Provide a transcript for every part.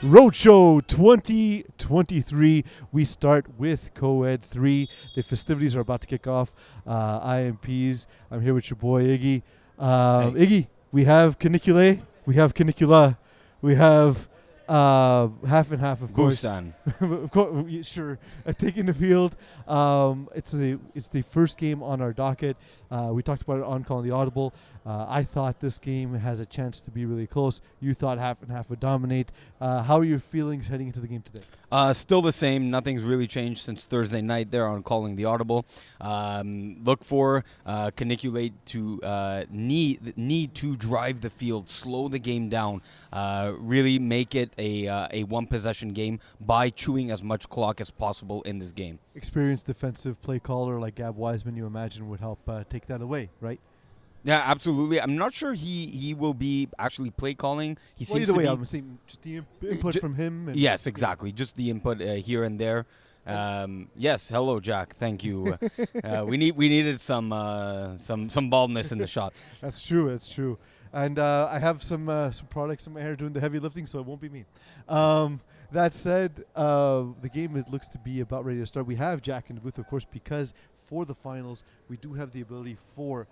Roadshow 2023. We start with Co-Ed 3. The festivities are about to kick off. IMPs. I'm here with your boy Iggy. Hey. Iggy, we have Canicule. We have Canicula. We have half and half, of course. Busan. Of course, sure. Taking the field. It's the first game on our docket. We talked about it on Calling the Audible. I thought this game has a chance to be really close. You thought half and half would dominate. How are your feelings heading into the game today? Still the same. Nothing's really changed since Thursday night there on Calling the Audible. Look for Caniculate to need to drive the field, slow the game down, really make it a one-possession game by chewing as much clock as possible in this game. Experienced defensive play caller like Gab Wiseman, you imagine, would help take that away, right? Yeah, absolutely. I'm not sure he will be actually play calling. He Well, seems either to way, be. I'm saying just the input from him. And Yes, exactly. Just the input here and there. Yes, hello, Jack. Thank you. We needed some baldness in the shot. That's true. That's true. And I have some products in my hair doing the heavy lifting, so it won't be me. That said, the game looks to be about ready to start. We have Jack in the booth, of course, because for the finals, we do have the ability for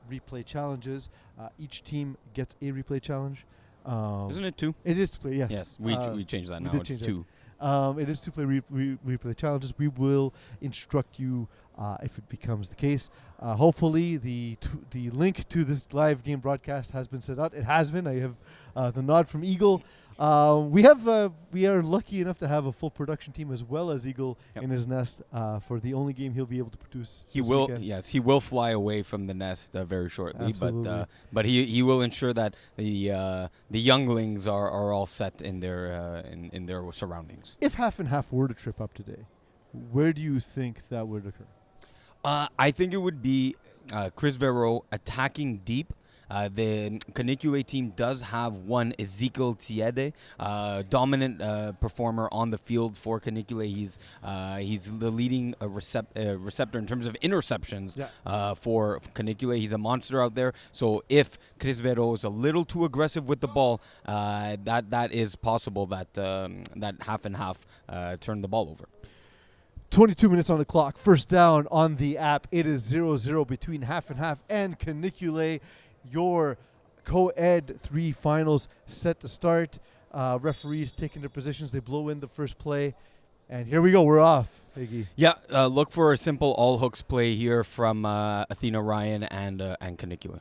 replay challenges. Each team gets a replay challenge. Isn't it two? It is to play, yes. Yes, we changed that we now. did It's change two. It is to play replay challenges. We will instruct you if it becomes the case. Hopefully, the link to this live game broadcast has been set out. It has been. I have the nod from Eagle. We are lucky enough to have a full production team as well as Eagle in his nest for the only game he'll be able to produce. He this will. weekend. Yes, he will fly away from the nest very shortly. Absolutely. But he will ensure that the younglings are all set in their surroundings. If half and half were to trip up today, where do you think that would occur? I think it would be Chris Vero attacking deep. The Canicule team does have one Ezekiel Tiede, dominant performer on the field for Canicule. He's the leading receptor in terms of interceptions for Canicule. He's a monster out there. So if Chris Vero is a little too aggressive with the ball, that is possible that that half and half turn the ball over. 22 minutes on the clock. First down on the app. It is 0-0 between half and half and Canicule. Your Co-Ed 3 finals set to start. Referees taking their positions. They blow in the first play. And here we go. We're off, Iggy. Yeah, look for a simple all hooks play here from Athena Ryan and Canicule.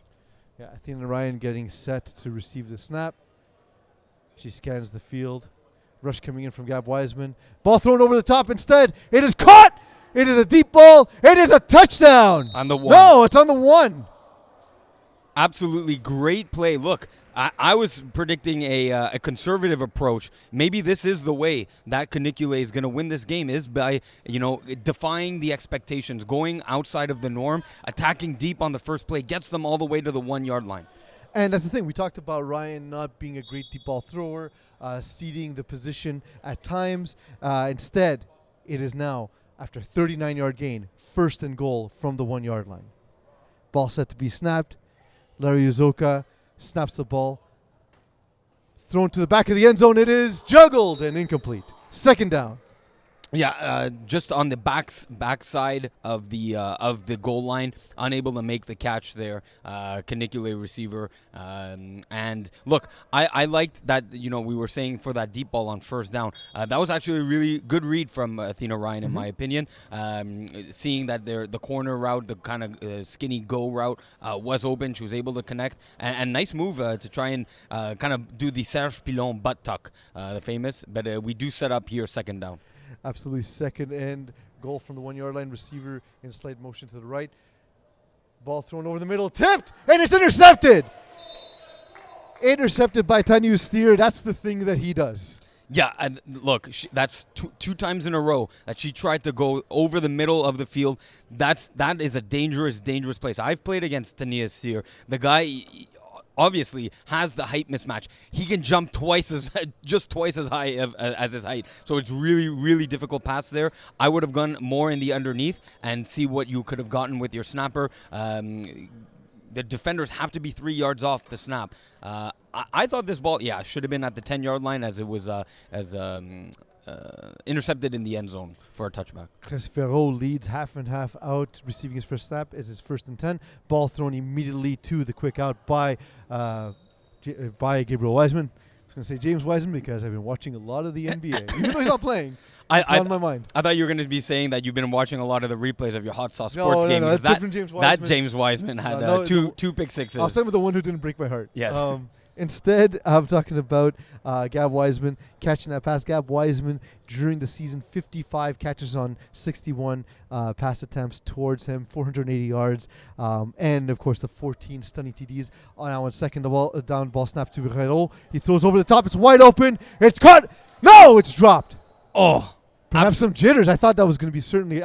Yeah, Athena Ryan getting set to receive the snap. She scans the field. Rush coming in from Gab Wiseman. Ball thrown over the top instead. It is caught. It is a deep ball. It is a touchdown. On the one. No, it's on the one. Absolutely great play. Look, I was predicting a conservative approach. Maybe this is the way that Canicule is going to win this game, is by defying the expectations, going outside of the norm, attacking deep on the first play, gets them all the way to the 1 yard line. And that's the thing. We talked about Ryan not being a great deep ball thrower, ceding the position at times. Instead, it is now, after 39-yard gain, first and goal from the 1 yard line. Ball set to be snapped. Larry Uzoka snaps the ball. Thrown to the back of the end zone. It is juggled and incomplete. Second down. Yeah, just on the backside of the goal line, unable to make the catch there. Canicule receiver, and look, I liked that. We were saying for that deep ball on first down. That was actually a really good read from Athena Ryan, in my opinion. Seeing that the corner route, the kind of skinny go route, was open. She was able to connect, and nice move to try and kind of do the Serge Pilon butt tuck, the famous. But we do set up here second down. Absolutely second and goal from the 1 yard line. Receiver in slight motion to the right. Ball thrown over the middle. Tipped. And it's intercepted. Intercepted by Tanu Steer. That's the thing that he does. Yeah, and look, that's two times in a row that she tried to go over the middle of the field. That is a dangerous place. I've played against Tania Steer. The guy obviously has the height mismatch. He can jump just twice as high as his height. So it's really, really difficult pass there. I would have gone more in the underneath and see what you could have gotten with your snapper. The defenders have to be 3 yards off the snap. I thought this ball, should have been at the 10-yard line as it was intercepted in the end zone for a touchback. Chris Ferraud leads half and half out, receiving his first snap. It's his 1st and 10. Ball thrown immediately to the quick out by Gabriel Wiseman. I was going to say James Wiseman because I've been watching a lot of the NBA. Even though he's not playing, it's on my mind. I thought you were going to be saying that you've been watching a lot of the replays of your Hot Sauce Sports game. No, that's different James Wiseman. That James Wiseman had two pick sixes. I'll start with the one who didn't break my heart. Yes. Instead, I'm talking about Gab Wiseman catching that pass. Gab Wiseman, during the season, 55 catches on 61 pass attempts towards him, 480 yards, and, of course, the 14 stunning TDs. Now on second down, ball snap to Ferraud. He throws over the top. It's wide open. It's caught. No, it's dropped. Oh. Perhaps some jitters. I thought that was going to be certainly.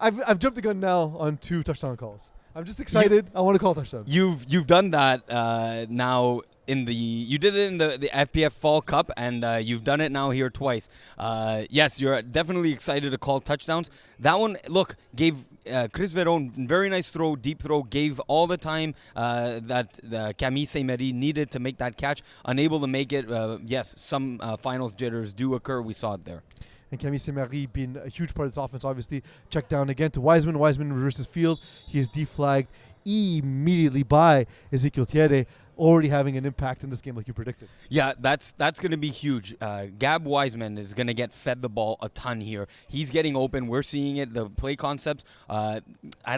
I've jumped the gun now on 2 touchdown calls. I'm just excited. I want to call touchdown. You've done that now. You did it in the FPF Fall Cup, and you've done it now here twice. Yes, you're definitely excited to call touchdowns. That one, look, gave Chris Veron very nice throw, deep throw, gave all the time that Camille Saint-Méry needed to make that catch. Unable to make it. Yes, some finals jitters do occur. We saw it there. And Camille Saint-Méry being a huge part of this offense, obviously. Check down again to Wiseman. Wiseman reverses field. He is deflagged immediately by Ezekiel Thierry, already having an impact in this game like you predicted. Yeah, that's going to be huge. Gab Wiseman is going to get fed the ball a ton here. He's getting open. We're seeing it. The play concepts. I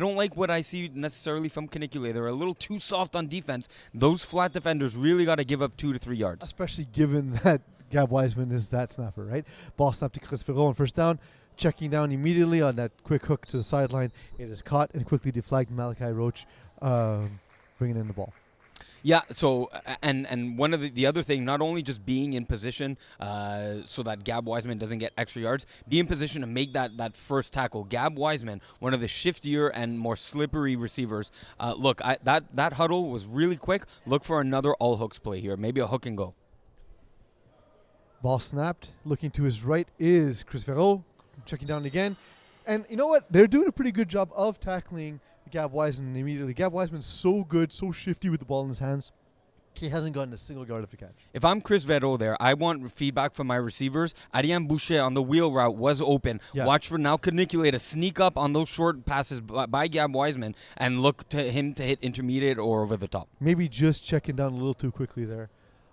don't like what I see necessarily from Canicule. They're a little too soft on defense. Those flat defenders really got to give up 2 to 3 yards. Especially given that Gab Wiseman is that snapper, right? Ball snap to Chris Ferraud on first down. Checking down immediately on that quick hook to the sideline. It is caught and quickly deflagged. Malachi Roach bringing in the ball. Yeah, so, and one of the other thing, not only just being in position so that Gab Wiseman doesn't get extra yards, be in position to make that first tackle. Gab Wiseman, one of the shiftier and more slippery receivers. Look, that huddle was really quick. Look for another all hooks play here, maybe a hook and go. Ball snapped. Looking to his right is Chris Ferraud. Checking down again. And you know what? They're doing a pretty good job of tackling Gab Wiseman immediately. Gab Wiseman's so good, so shifty with the ball in his hands. He hasn't gotten a single yard of a catch. If I'm Chris Vetto there, I want feedback from my receivers. Ariane Boucher on the wheel route was open. Yeah. Watch for now Canicule to sneak up on those short passes by Gab Wiseman and look to him to hit intermediate or over the top. Maybe just checking down a little too quickly there.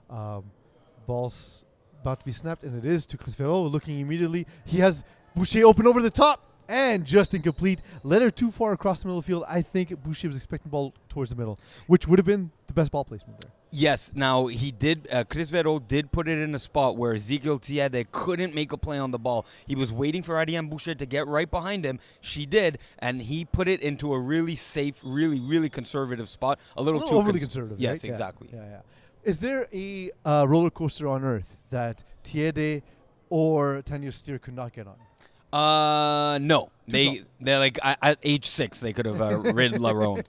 Ball's about to be snapped, and it is to Chris Ferraud. Looking immediately. He has Boucher open over the top. And just incomplete. Led her too far across the middle of the field. I think Boucher was expecting the ball towards the middle, which would have been the best ball placement there. Yes. Now, he did. Chris Verreau did put it in a spot where Ezekiel Tiede couldn't make a play on the ball. He was waiting for Ariane Boucher to get right behind him. She did, and he put it into a really safe, really, really conservative spot. A little too overly conservative. Yes, right? exactly. Yeah. Is there a roller coaster on earth that Tiede or Tanya Steer could not get on? No. They're like at age 6 they could have rid Larone.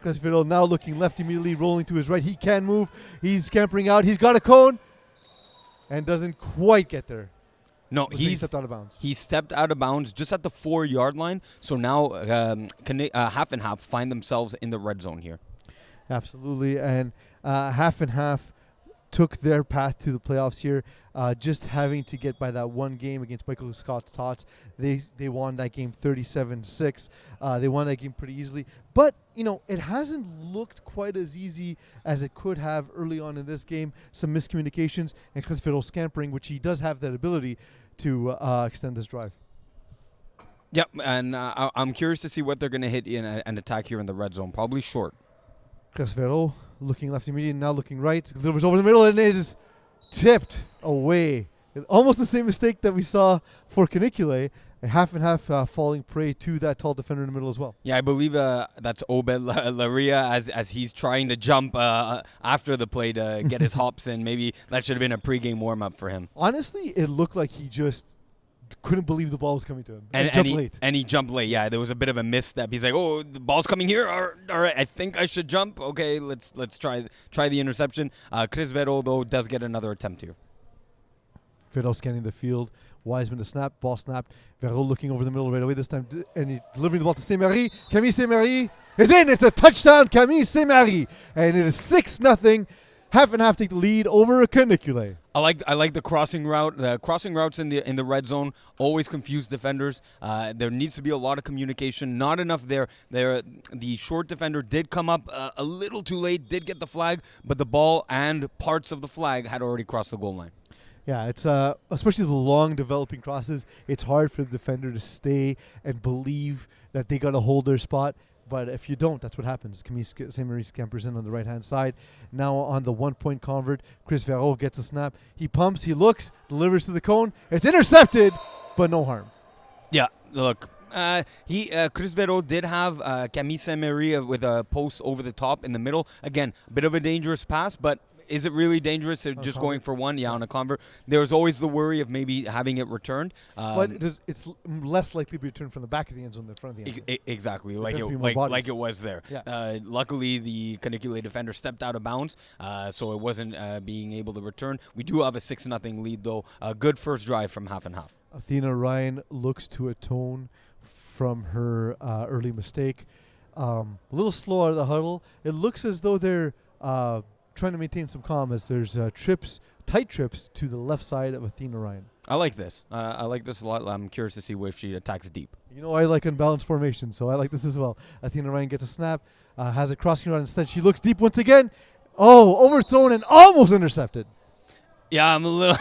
Chris Fiddle now looking left immediately, rolling to his right. He can move. He's scampering out. He's got a cone and doesn't quite get there. No, he stepped out of bounds. He stepped out of bounds just at the 4-yard line. So now half and half find themselves in the red zone here. Absolutely, and half and half took their path to the playoffs here, just having to get by that one game against Michael Scott's Tots. They won that game 37-6. They won that game pretty easily. But, it hasn't looked quite as easy as it could have early on in this game. Some miscommunications and Chris Fiddle scampering, which he does have that ability to extend this drive. Yep, and I'm curious to see what they're going to hit in an attack here in the red zone. Probably short. Chris Fiddle looking left immediately, now looking right. Delivers over the middle, and it is tipped away. Almost the same mistake that we saw for Canicule. A half and half falling prey to that tall defender in the middle as well. Yeah, I believe that's Obed Laria as he's trying to jump after the play to get his hops in. Maybe that should have been a pregame warm-up for him. Honestly, it looked like he just couldn't believe the ball was coming to him. And he jumped late. Yeah, there was a bit of a misstep. He's like, "Oh, the ball's coming here. All right, I think I should jump. Okay, let's try the interception." Chris Verreau, though, does get another attempt here. Verreau scanning the field. Wiseman to snap. Ball snapped. Verreau looking over the middle right away this time. And he delivering the ball to Saint-Méry. Camille Saint-Méry is in. It's a touchdown, Camille Saint-Méry. And it is 6-0. half and half take the lead over Canicule. I like the crossing route. The crossing routes in the red zone always confuse defenders. There needs to be a lot of communication. Not enough there. The short defender did come up a little too late. Did get the flag, but the ball and parts of the flag had already crossed the goal line. Yeah, it's especially the long developing crosses. It's hard for the defender to stay and believe that they got to hold their spot. But if you don't, that's what happens. St. Marie scampers in on the right-hand side. Now on the one-point convert, Chris Verreau gets a snap. He pumps, he looks, delivers to the cone. It's intercepted, but no harm. Yeah, look. Chris Verreau did have Camille St. Marie with a post over the top in the middle. Again, a bit of a dangerous pass, but is it really dangerous just going for one? Yeah, on a convert. There's always the worry of maybe having it returned. But it's less likely to be returned from the back of the end zone than the front of the end zone. Exactly, There like tends to be more bodies. it was there. Yeah. Luckily, the Canicule defender stepped out of bounds, so it wasn't being able to return. We do have a 6-0 lead, though. A good first drive from half and half. Athena Ryan looks to atone from her early mistake. A little slow out of the huddle. It looks as though they're trying to maintain some calm as there's tight trips to the left side of Athena Ryan. I like this. I like this a lot. I'm curious to see if she attacks deep. You know, I like unbalanced formation, so I like this as well. Athena Ryan gets a snap, has a crossing route. Instead, she looks deep once again. Oh, overthrown and almost intercepted. Yeah, I'm a little.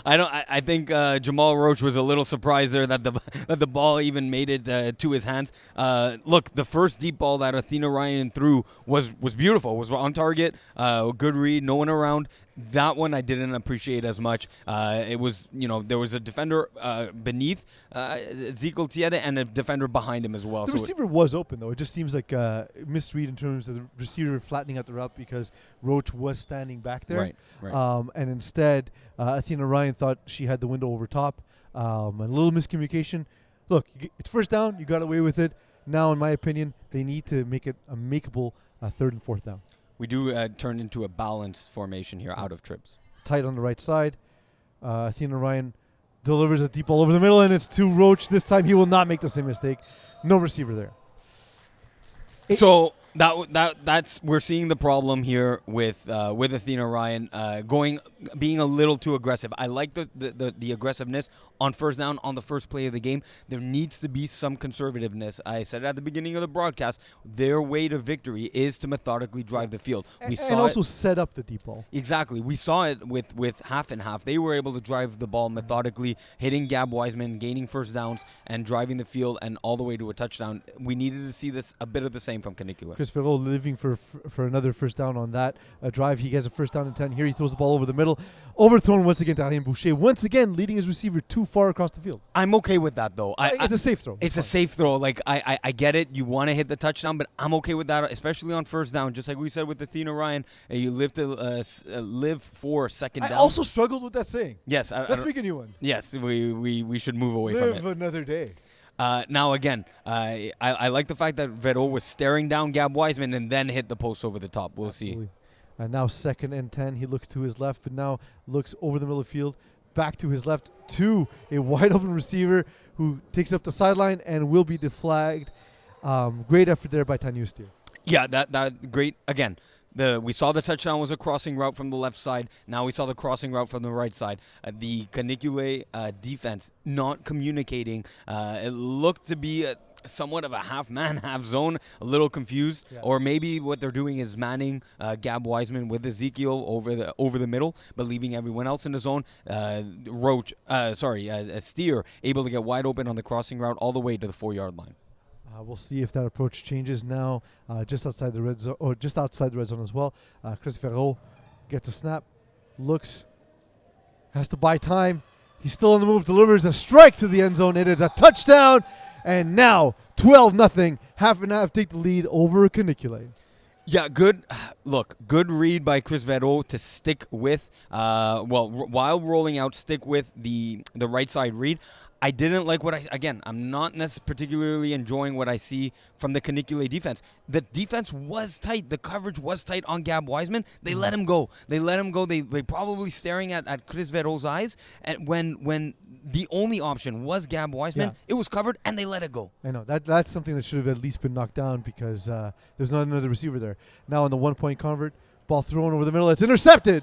I think Jamal Roach was a little surprised there that the ball even made it to his hands. Look, the first deep ball that Athena Ryan threw was beautiful. Was on target. Good read. No one around. That one I didn't appreciate as much. It was, there was a defender beneath Ezekiel Tiede and a defender behind him as well. The receiver was open, though. It just seems like a misread in terms of the receiver flattening out the route because Roach was standing back there. Right. And instead, Athena Ryan thought she had the window over top. And a little miscommunication. Look, it's first down. You got away with it. Now, in my opinion, they need to make it a makeable third and fourth down. We do turn into a balanced formation here out of trips. Tight on the right side. Athena Ryan delivers a deep ball over the middle, and it's to Roach. This time he will not make the same mistake. No receiver there. So that's we're seeing the problem here with Athena Ryan being a little too aggressive. I like the aggressiveness on first down on the first play of the game. There needs to be some conservativeness. I said at the beginning of the broadcast, their way to victory is to methodically drive the field. And also set up the deep ball. Exactly. We saw it with half and half. They were able to drive the ball methodically, hitting Gab Wiseman, gaining first downs, and driving the field and all the way to a touchdown. We needed to see a bit of the same from Canicule. Chris Verreau living for another first down on that drive. He gets a first down and 10. Here he throws the ball over the middle. Overthrown once again to Ariane Boucher. Once again, leading his receiver too far across the field. I'm okay with that, though. It's a safe throw. It's a safe throw. Like, I get it. You want to hit the touchdown, but I'm okay with that, especially on first down. Just like we said with Athena Ryan, you live for second down. I also struggled with that saying. Yes. Let's make a new one. Yes, we should move away from it. Live another day. Now, again, I like the fact that Verreau was staring down Gab Wiseman and then hit the post over the top. We'll see. And now 2nd and 10. He looks to his left, but now looks over the middle of the field, back to his left to a wide open receiver who takes up the sideline and will be deflagged. Great effort there by Tanya Steer. Yeah, that great. Again, we saw the touchdown was a crossing route from the left side. Now we saw the crossing route from the right side. The Canicule defense not communicating. It looked to be somewhat of a half-man, half-zone, a little confused. Yeah. Or maybe what they're doing is manning Gab Wiseman with Ezekiel over the middle, but leaving everyone else in the zone. Steer able to get wide open on the crossing route all the way to the 4-yard line. We'll see if that approach changes now. Just outside the red zone, or just outside the red zone as well. Chris Verreau gets a snap, looks, has to buy time. He's still on the move, delivers a strike to the end zone. It is a touchdown, and now 12-0. Half and half take the lead over Canicule. Yeah, good. Look, good read by Chris Verreau to stick with. While rolling out, stick with the right side read. I didn't like I'm not particularly enjoying what I see from the Canicule defense. The defense was tight. The coverage was tight on Gab Wiseman. They let him go. They probably staring at Chris Verreau's eyes. And when the only option was Gab Wiseman, it was covered and they let it go. I know. That's something that should have at least been knocked down because there's not another receiver there. Now on the 1-point convert, Ball thrown over the middle. It's intercepted.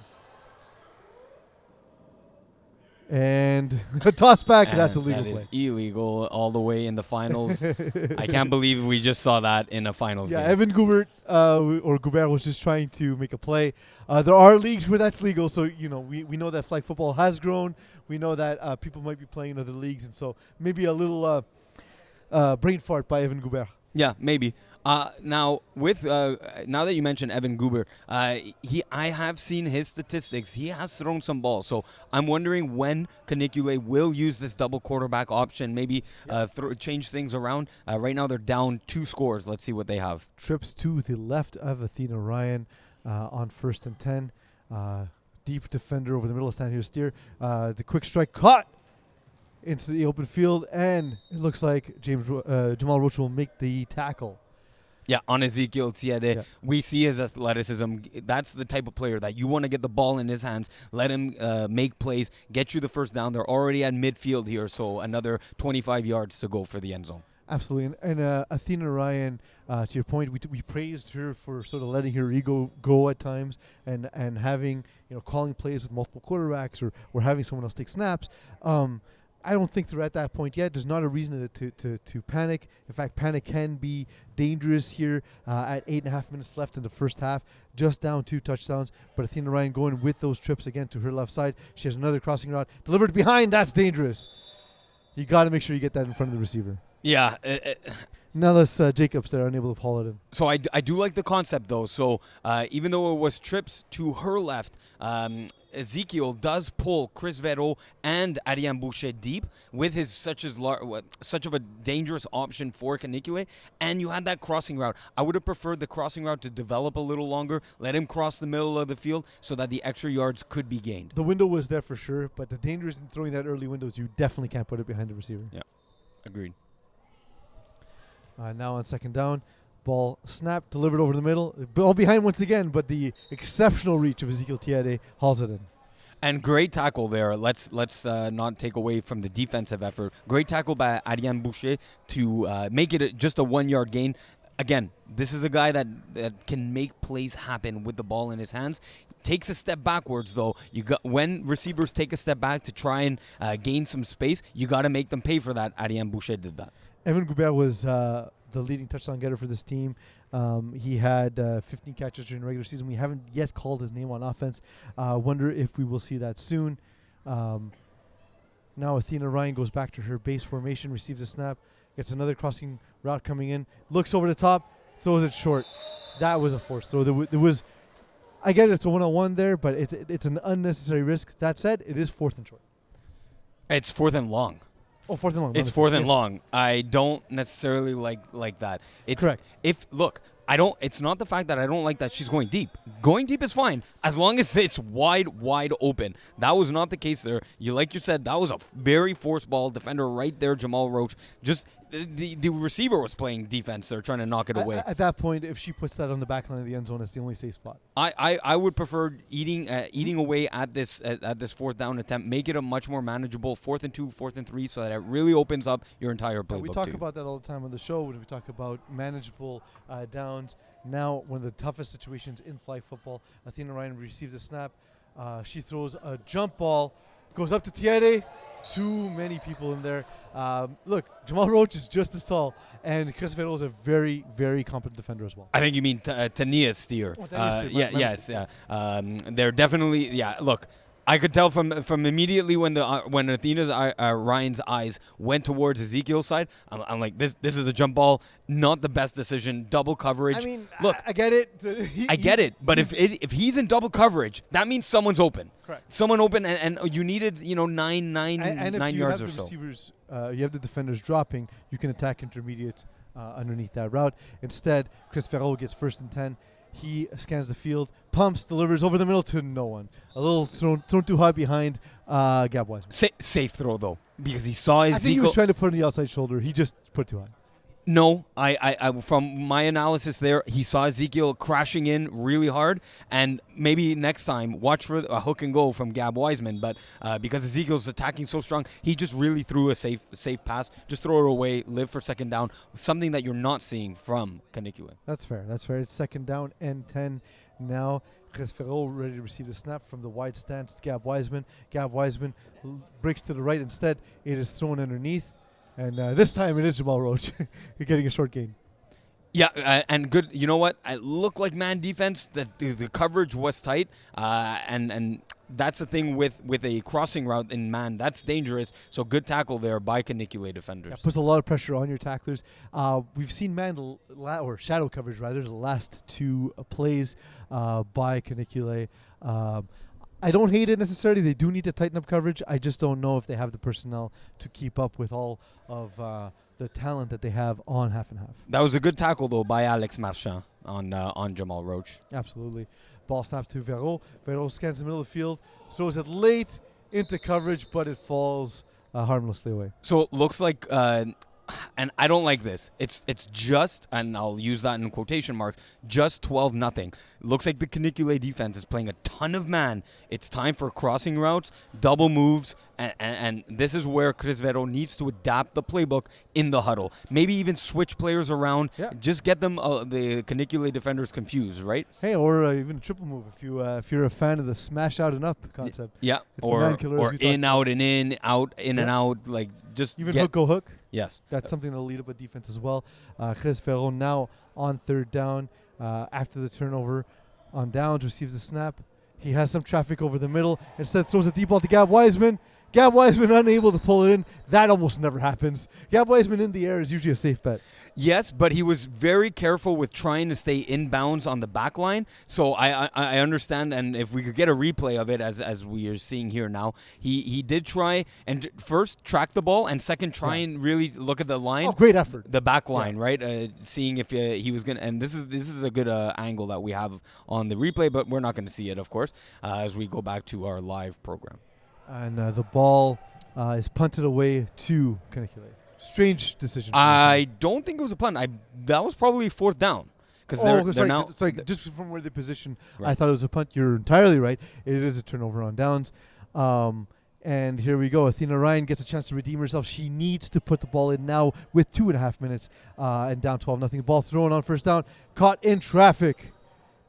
And a toss back. And That's a legal that play. is illegal all the way in the finals. I can't believe we just saw that in a finals Yeah, game. Evan Goubert or Goubert was just trying to make a play. There are leagues where that's legal, so we know that flag football has grown. We know that people might be playing in other leagues, and so maybe a little brain fart by Evan Goubert. Yeah, maybe. Now that you mentioned Evan Goubert, I have seen his statistics. He has thrown some balls, so I'm wondering when Canicule will use this double quarterback option. Maybe change things around. Right now they're down 2 scores. Let's see what they have. Trips to the left of Athena Ryan on 1st and 10. Deep defender over the middle. Stand here, steer. The quick strike caught into the open field, and it looks like Jamal Roach will make the tackle. Yeah, on Ezekiel Tiede. Yeah. We see his athleticism. That's the type of player that you want to get the ball in his hands, let him make plays, get you the first down. They're already at midfield here, so another 25 yards to go for the end zone. Absolutely. And Athena Ryan, to your point, we praised her for sort of letting her ego go at times and having, calling plays with multiple quarterbacks or having someone else take snaps. I don't think they're at that point yet. There's not a reason to panic. In fact, panic can be dangerous here at 8.5 minutes left in the first half. Just down 2 touchdowns. But Athena Ryan going with those trips again to her left side. She has another crossing route. Delivered behind. That's dangerous. You got to make sure you get that in front of the receiver. Yeah. Nellis Jacobs there unable to haul it in. So I do like the concept, though. So even though it was trips to her left, Ezekiel does pull Chris Vero and Ariane Boucher deep with his such of a dangerous option for Canicule, and you had that crossing route. I would have preferred the crossing route to develop a little longer, let him cross the middle of the field so that the extra yards could be gained. The window was there for sure, but the danger is in throwing that early window is you definitely can't put it behind the receiver. Yeah, agreed. Now on 2nd down, ball snapped, delivered over the middle. Ball behind once again, but the exceptional reach of Ezekiel Tiede hauls it in. And great tackle there. Let's not take away from the defensive effort. Great tackle by Ariane Boucher to make it just a 1-yard gain. Again, this is a guy that can make plays happen with the ball in his hands. Takes a step backwards, though. When receivers take a step back to try and gain some space, you got to make them pay for that. Ariane Boucher did that. Evan Goubert was the leading touchdown getter for this team. He had 15 catches during the regular season. We haven't yet called his name on offense. Wonder if we will see that soon. Now Athena Ryan goes back to her base formation, receives a snap, gets another crossing route coming in, looks over the top, throws it short. That was a forced throw. There was, I get it, it's a one-on-one there, but it's an unnecessary risk. That said, it is 4th and short. It's 4th and long. Oh, 4th and long. It's 4th and long. I don't necessarily like that. It's correct. It's not the fact that I don't like that she's going deep. Going deep is fine as long as it's wide open. That was not the case there. Like you said, that was a very forced ball. Defender right there, Jamal Roach. Just the receiver was playing defense. They're trying to knock it away. At that point, if she puts that on the back line of the end zone, it's the only safe spot. I would prefer eating away at this 4th down attempt. Make it a much more manageable 4th and 2, 4th and 3, so that it really opens up your entire playbook. We talk about that all the time on the show when we talk about manageable downs. Now, one of the toughest situations in flag football, Athena Ryan receives a snap. She throws a jump ball, goes up to Tiede. Too many people in there. Look, Jamal Roach is just as tall, and Chris Vero is a very, very competent defender as well. I think you mean Tania Steer. Oh, Tania Steer. They're definitely, look, I could tell from immediately when Athena's Ryan's eyes went towards Ezekiel's side, I'm like, this is a jump ball, not the best decision. Double coverage. I mean, look, I get it. I get it, but if he's in double coverage, that means someone's open. Correct. Someone open, and you needed 9 yards or so. Receivers, you have the defenders dropping, you can attack intermediate underneath that route. Instead, Chris Vero gets 1st and 10. He scans the field, pumps, delivers over the middle to no one. A little thrown too high behind Gab Wiseman. Safe throw, though, because he saw Ezekiel. I think he was trying to put it on the outside shoulder. He just put it too high. No, I from my analysis there, he saw Ezekiel crashing in really hard, and maybe next time watch for a hook and go from Gab Wiseman. But because Ezekiel's attacking so strong, he just really threw a safe pass. Just throw it away, live for 2nd down, something that you're not seeing from Canicule. That's fair. It's 2nd down and 10 now. Ferro ready to receive the snap from the wide stance to Gab Wiseman. Gab Wiseman breaks to the right. Instead, it is thrown underneath. And this time it is Jamal Roach. You're getting a short gain. Yeah, and good. You know what? It looked like man defense. The coverage was tight, and that's the thing with a crossing route in man. That's dangerous. So good tackle there by Canicule defenders. Yeah, puts a lot of pressure on your tacklers. We've seen man or shadow coverage rather the last two plays by Canicule. I don't hate it necessarily. They do need to tighten up coverage. I just don't know if they have the personnel to keep up with all of the talent that they have on half and half. That was a good tackle though by Alex Marchand on Jamal Roach. Absolutely. Ball snapped to Verreau. Verreau scans the middle of the field, throws it late into coverage, but it falls harmlessly away. So it looks like, and I don't like this. It's just, and I'll use that in quotation marks, just 12-0. Looks like the Canicule defense is playing a ton of man. It's time for crossing routes, double moves, and this is where Chris Verreau needs to adapt the playbook in the huddle. Maybe even switch players around. Yeah. Just get them the Canicule defenders confused, right? Hey, or even a triple move if you're a fan of the smash out and up concept. Yeah, It's the man killer, as or we in, talked out, and in, out, in and out. Like just Even get, hook, go hook. Yes. That's something that'll lead up a defense as well. Chris Ferro now on third down after the turnover on downs, receives the snap. He has some traffic over the middle. Instead throws a deep ball to Gab Wiseman. Gab Wiseman unable to pull it in. That almost never happens. Gab Wiseman in the air is usually a safe bet. Yes, but he was very careful with trying to stay inbounds on the back line. So I understand, and if we could get a replay of it as we are seeing here now, he did try and first track the ball, and second try and really look at the line. Oh, great effort. The back line, right? Seeing if he was going to, and this is a good angle that we have on the replay, but we're not going to see it, of course, as we go back to our live program. And the ball is punted away to Canicule. Strange decision. I don't think it was a punt. That was probably fourth down. Sorry, just from where they position, right. I thought it was a punt. You're entirely right. It is a turnover on downs. And here we go. Athena Ryan gets a chance to redeem herself. She needs to put the ball in now with 2.5 minutes and down 12-0. Ball thrown on first down. Caught in traffic.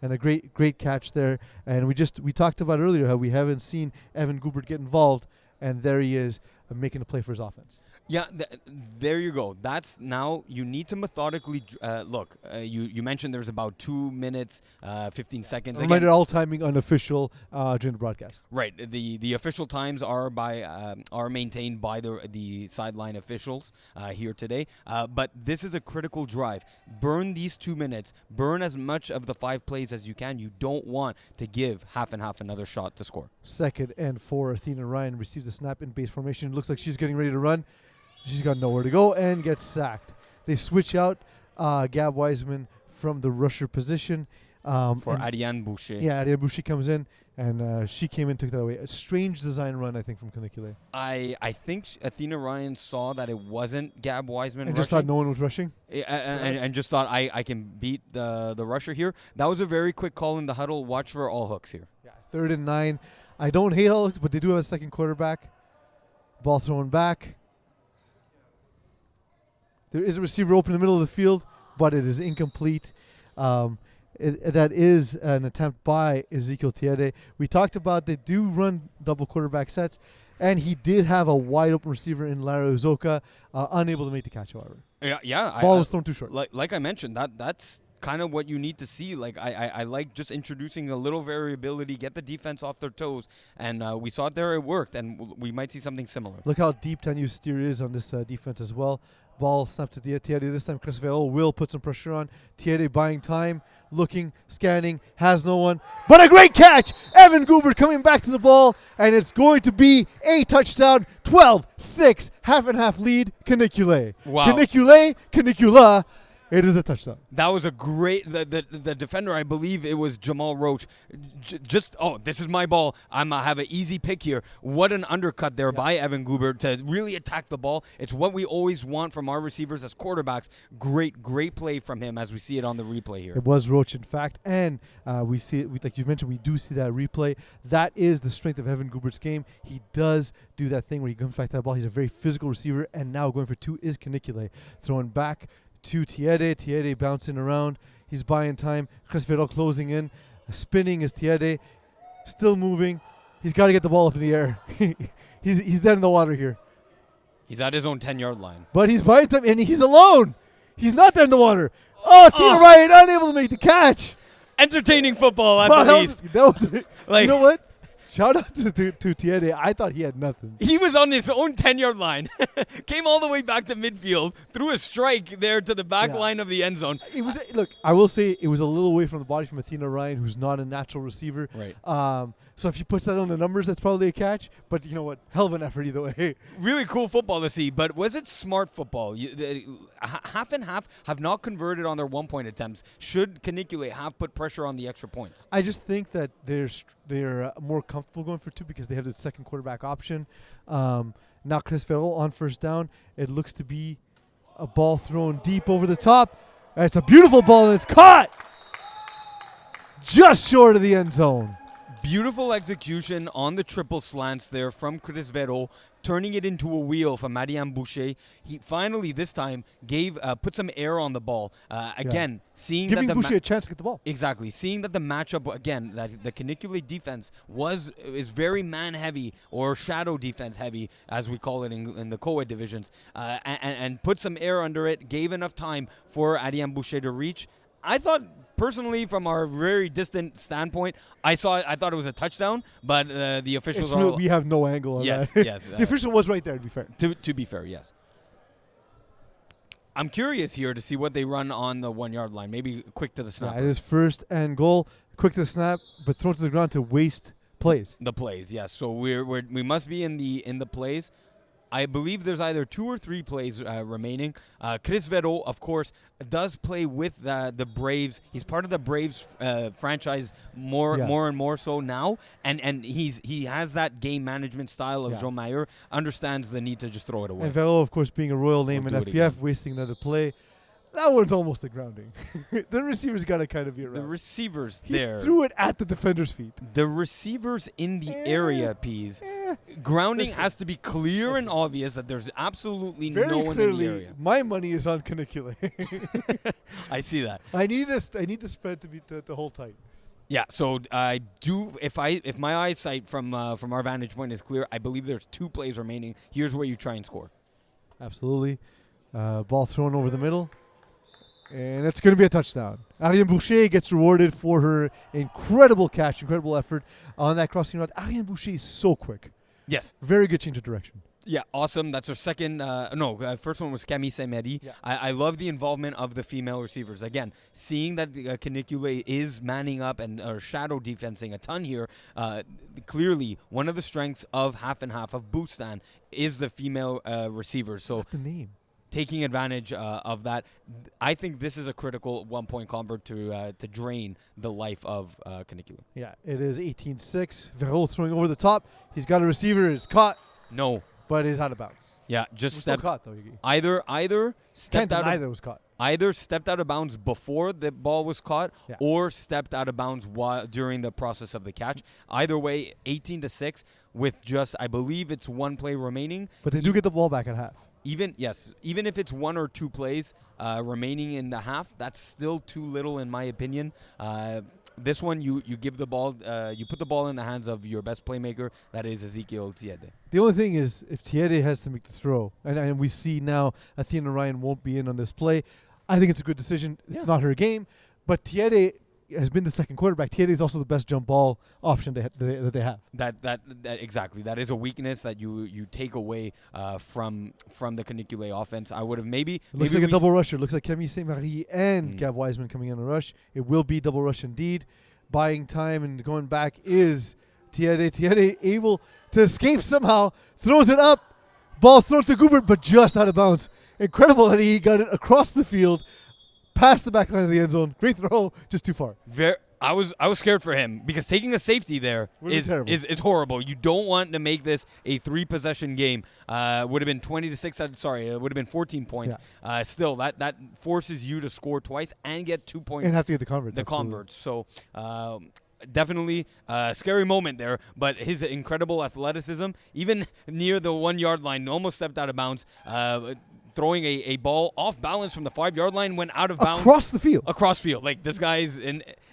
And a great catch there. And we talked about earlier how we haven't seen Evan Goubert get involved. And there he is making a play for his offense. Yeah, there you go. That's now you need to methodically look. You mentioned there's about 2 minutes, 15 seconds. Reminder: all timing unofficial during the broadcast. Right. The official times are maintained by the sideline officials here today. But this is a critical drive. Burn these 2 minutes. Burn as much of the 5 plays as you can. You don't want to give half and half another shot to score. 2nd and 4. Athena Ryan receives the snap in base formation. Looks like she's getting ready to run. She's got nowhere to go and gets sacked. They switch out Gab Wiseman from the rusher position. For Ariane Boucher. Yeah, Ariane Boucher comes in, and she came in, took that away. A strange design run, I think, from Canicule. I think Athena Ryan saw that it wasn't Gab Wiseman and rushing. just thought no one was rushing? And just thought, I can beat the rusher here. That was a very quick call in the huddle. Watch for all hooks here. Yeah, 3rd and 9. I don't hate all hooks, but they do have a second quarterback. Ball thrown back. There is a receiver open in the middle of the field, but it is incomplete. That is an attempt by Ezekiel Tiede. We talked about they do run double quarterback sets, and he did have a wide open receiver in Lara Uzoka, unable to make the catch, however. Yeah. Ball was thrown too short. Like I mentioned, that's kind of what you need to see. Like I like just introducing a little variability, get the defense off their toes, and we saw it there. It worked, and we might see something similar. Look how deep Tanu Steer is on this defense as well. Ball snapped to Tiede. This time Chris Verreau will put some pressure on. Tiede buying time, looking, scanning, has no one. But a great catch! Evan Goubert coming back to the ball, and it's going to be a touchdown. 12-6, half and half lead, Canicule. Wow. Canicula. It is a touchdown. That was a great. The defender, I believe it was Jamal Roach. This is my ball. I have an easy pick here. What an undercut there by Evan Goubert to really attack the ball. It's what we always want from our receivers as quarterbacks. Great play from him as we see it on the replay here. It was Roach, in fact, and we see it. Like you mentioned, we do see that replay. That is the strength of Evan Goubert's game. He does do that thing where he comes back to that ball. He's a very physical receiver, and now going for 2 is Canicule. Throwing back to Tiede. Tiede bouncing around. He's buying time. Chris Verreau closing in. Spinning is Tiede. Still moving. He's got to get the ball up in the air. he's dead in the water here. He's at his own 10-yard line. But he's buying time, and he's alone. He's not dead in the water. Oh, Theodore Ryan unable to make the catch. Entertaining football at Wow, the least. that was Like, you know what? Shout out to Tiede. I thought he had nothing. He was on his own 10-yard line, came all the way back to midfield, threw a strike there to the back line of the end zone. It was look. I will say it was a little away from the body from Athena Ryan, who's not a natural receiver. Right. So if you put that on the numbers, that's probably a catch. But you know what? Hell of an effort either way. Really cool football to see, but was it smart football? Half and half have not converted on their 1-point attempts. Should Canicule have put pressure on the extra points? I just think that they're more comfortable going for two because they have the second quarterback option. Now Chris Ferrell on first down. It looks to be a ball thrown deep over the top. And it's a beautiful ball, and it's caught just short of the end zone. Beautiful execution on the triple slants there from Chris Vero, turning it into a wheel from Marianne Boucher. He finally, this time, put some air on the ball. Again, seeing giving that Boucher a chance to get the ball. Exactly. Seeing that the matchup, again, that the Canicule defense is very man-heavy or shadow defense-heavy, as we call it in the co-ed divisions, and put some air under it, gave enough time for Ariane Boucher to reach. I thought, personally, from our very distant standpoint, I thought it was a touchdown, but the officials we have no angle on that. Yes. The official was right there, to be fair. To be fair, yes. I'm curious here to see what they run on the 1-yard line. Maybe quick to the snap. Yeah, it is first and goal. Quick to the snap, but thrown to the ground to waste plays. The plays, yes. So we must be in the plays. I believe there's either 2 or 3 plays remaining. Chris Vero, of course, does play with the Braves. He's part of the Braves franchise more and more so now, and he has that game management style of Jean Mayer. Understands the need to just throw it away. And Vero, of course, being a royal name in FPF, wasting another play. That one's almost a grounding. The receiver's got to kind of be around. The receivers he there. threw it at the defender's feet. The receivers in the area, Peas. Grounding has to be clear and obvious that there's absolutely no one in the area. My money is on Canicule. I see that. I need the spread to be to hold tight. Yeah, so I do. If my eyesight from our vantage point is clear, I believe there's 2 plays remaining. Here's where you try and score. Absolutely. Ball thrown over the middle. And it's going to be a touchdown. Ariane Boucher gets rewarded for her incredible catch, incredible effort on that crossing route. Ariane Boucher is so quick. Yes. Very good change of direction. Yeah, awesome. That's our second. First one was Camille Saint-Méry. Yeah. I love the involvement of the female receivers. Again, seeing that Canicule is manning up and shadow defensing a ton here. Clearly, one of the strengths of half and half of Boostan is the female receivers. So the name. Taking advantage of that, I think this is a critical 1-point convert to drain the life of Canicule. Yeah, it is 18-6. Verot throwing over the top. He's got a receiver. It's caught. No. But he's out of bounds. Yeah, just stepped. Still caught, though. Either stepped out. Either was caught. Either stepped out of bounds before the ball was caught, or stepped out of bounds during the process of the catch. Either way, 18-6 with just, I believe it's 1 play remaining. But they do get the ball back at half. Even if it's 1 or 2 plays remaining in the half, that's still too little in my opinion. This one, you give the ball, you put the ball in the hands of your best playmaker, that is Ezekiel Tiede. The only thing is, if Tiede has to make the throw, and we see now Athena Ryan won't be in on this play, I think it's a good decision. It's not her game, but Tiede has been the second quarterback. Tiede is also the best jump ball option that they have. That exactly. That is a weakness that you take away from the Canicule offense. I would have maybe. Looks like a double rusher. Looks like Camille Saint-Marie and Gab Wiseman coming in a rush. It will be double rush indeed. Buying time and going back is Tiede. Tiede able to escape somehow. Throws it up. Ball thrown to Gubert, but just out of bounds. Incredible that he got it across the field. Past the back line of the end zone. Great throw, just too far. I was scared for him because taking a safety there is horrible. You don't want to make this a 3-possession game. Would have been 20-6. Sorry, it would have been 14 points. Yeah. Still, that forces you to score twice and get 2 points. And have to get the convert. The converts. So definitely a scary moment there, but his incredible athleticism, even near the 1-yard line, almost stepped out of bounds. throwing a ball off balance from the 5-yard line, went out of bounds. Across the field. Across field. Like, this guy is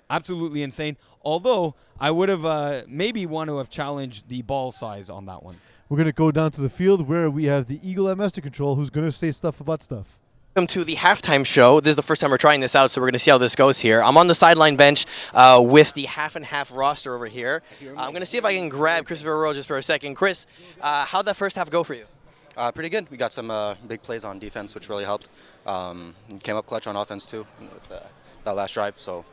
absolutely insane. Although, I would have maybe want to have challenged the ball size on that one. We're going to go down to the field where we have the Eagle at Master Control who's going to say stuff about stuff. Welcome to the halftime show. This is the first time we're trying this out, so we're going to see how this goes here. I'm on the sideline bench with the half and half roster over here. I'm going to see if I can grab Chris Verro just for a second. Chris, how'd that first half go for you? Pretty good. We got some big plays on defense, which really helped. Came up clutch on offense, too, with that last drive, so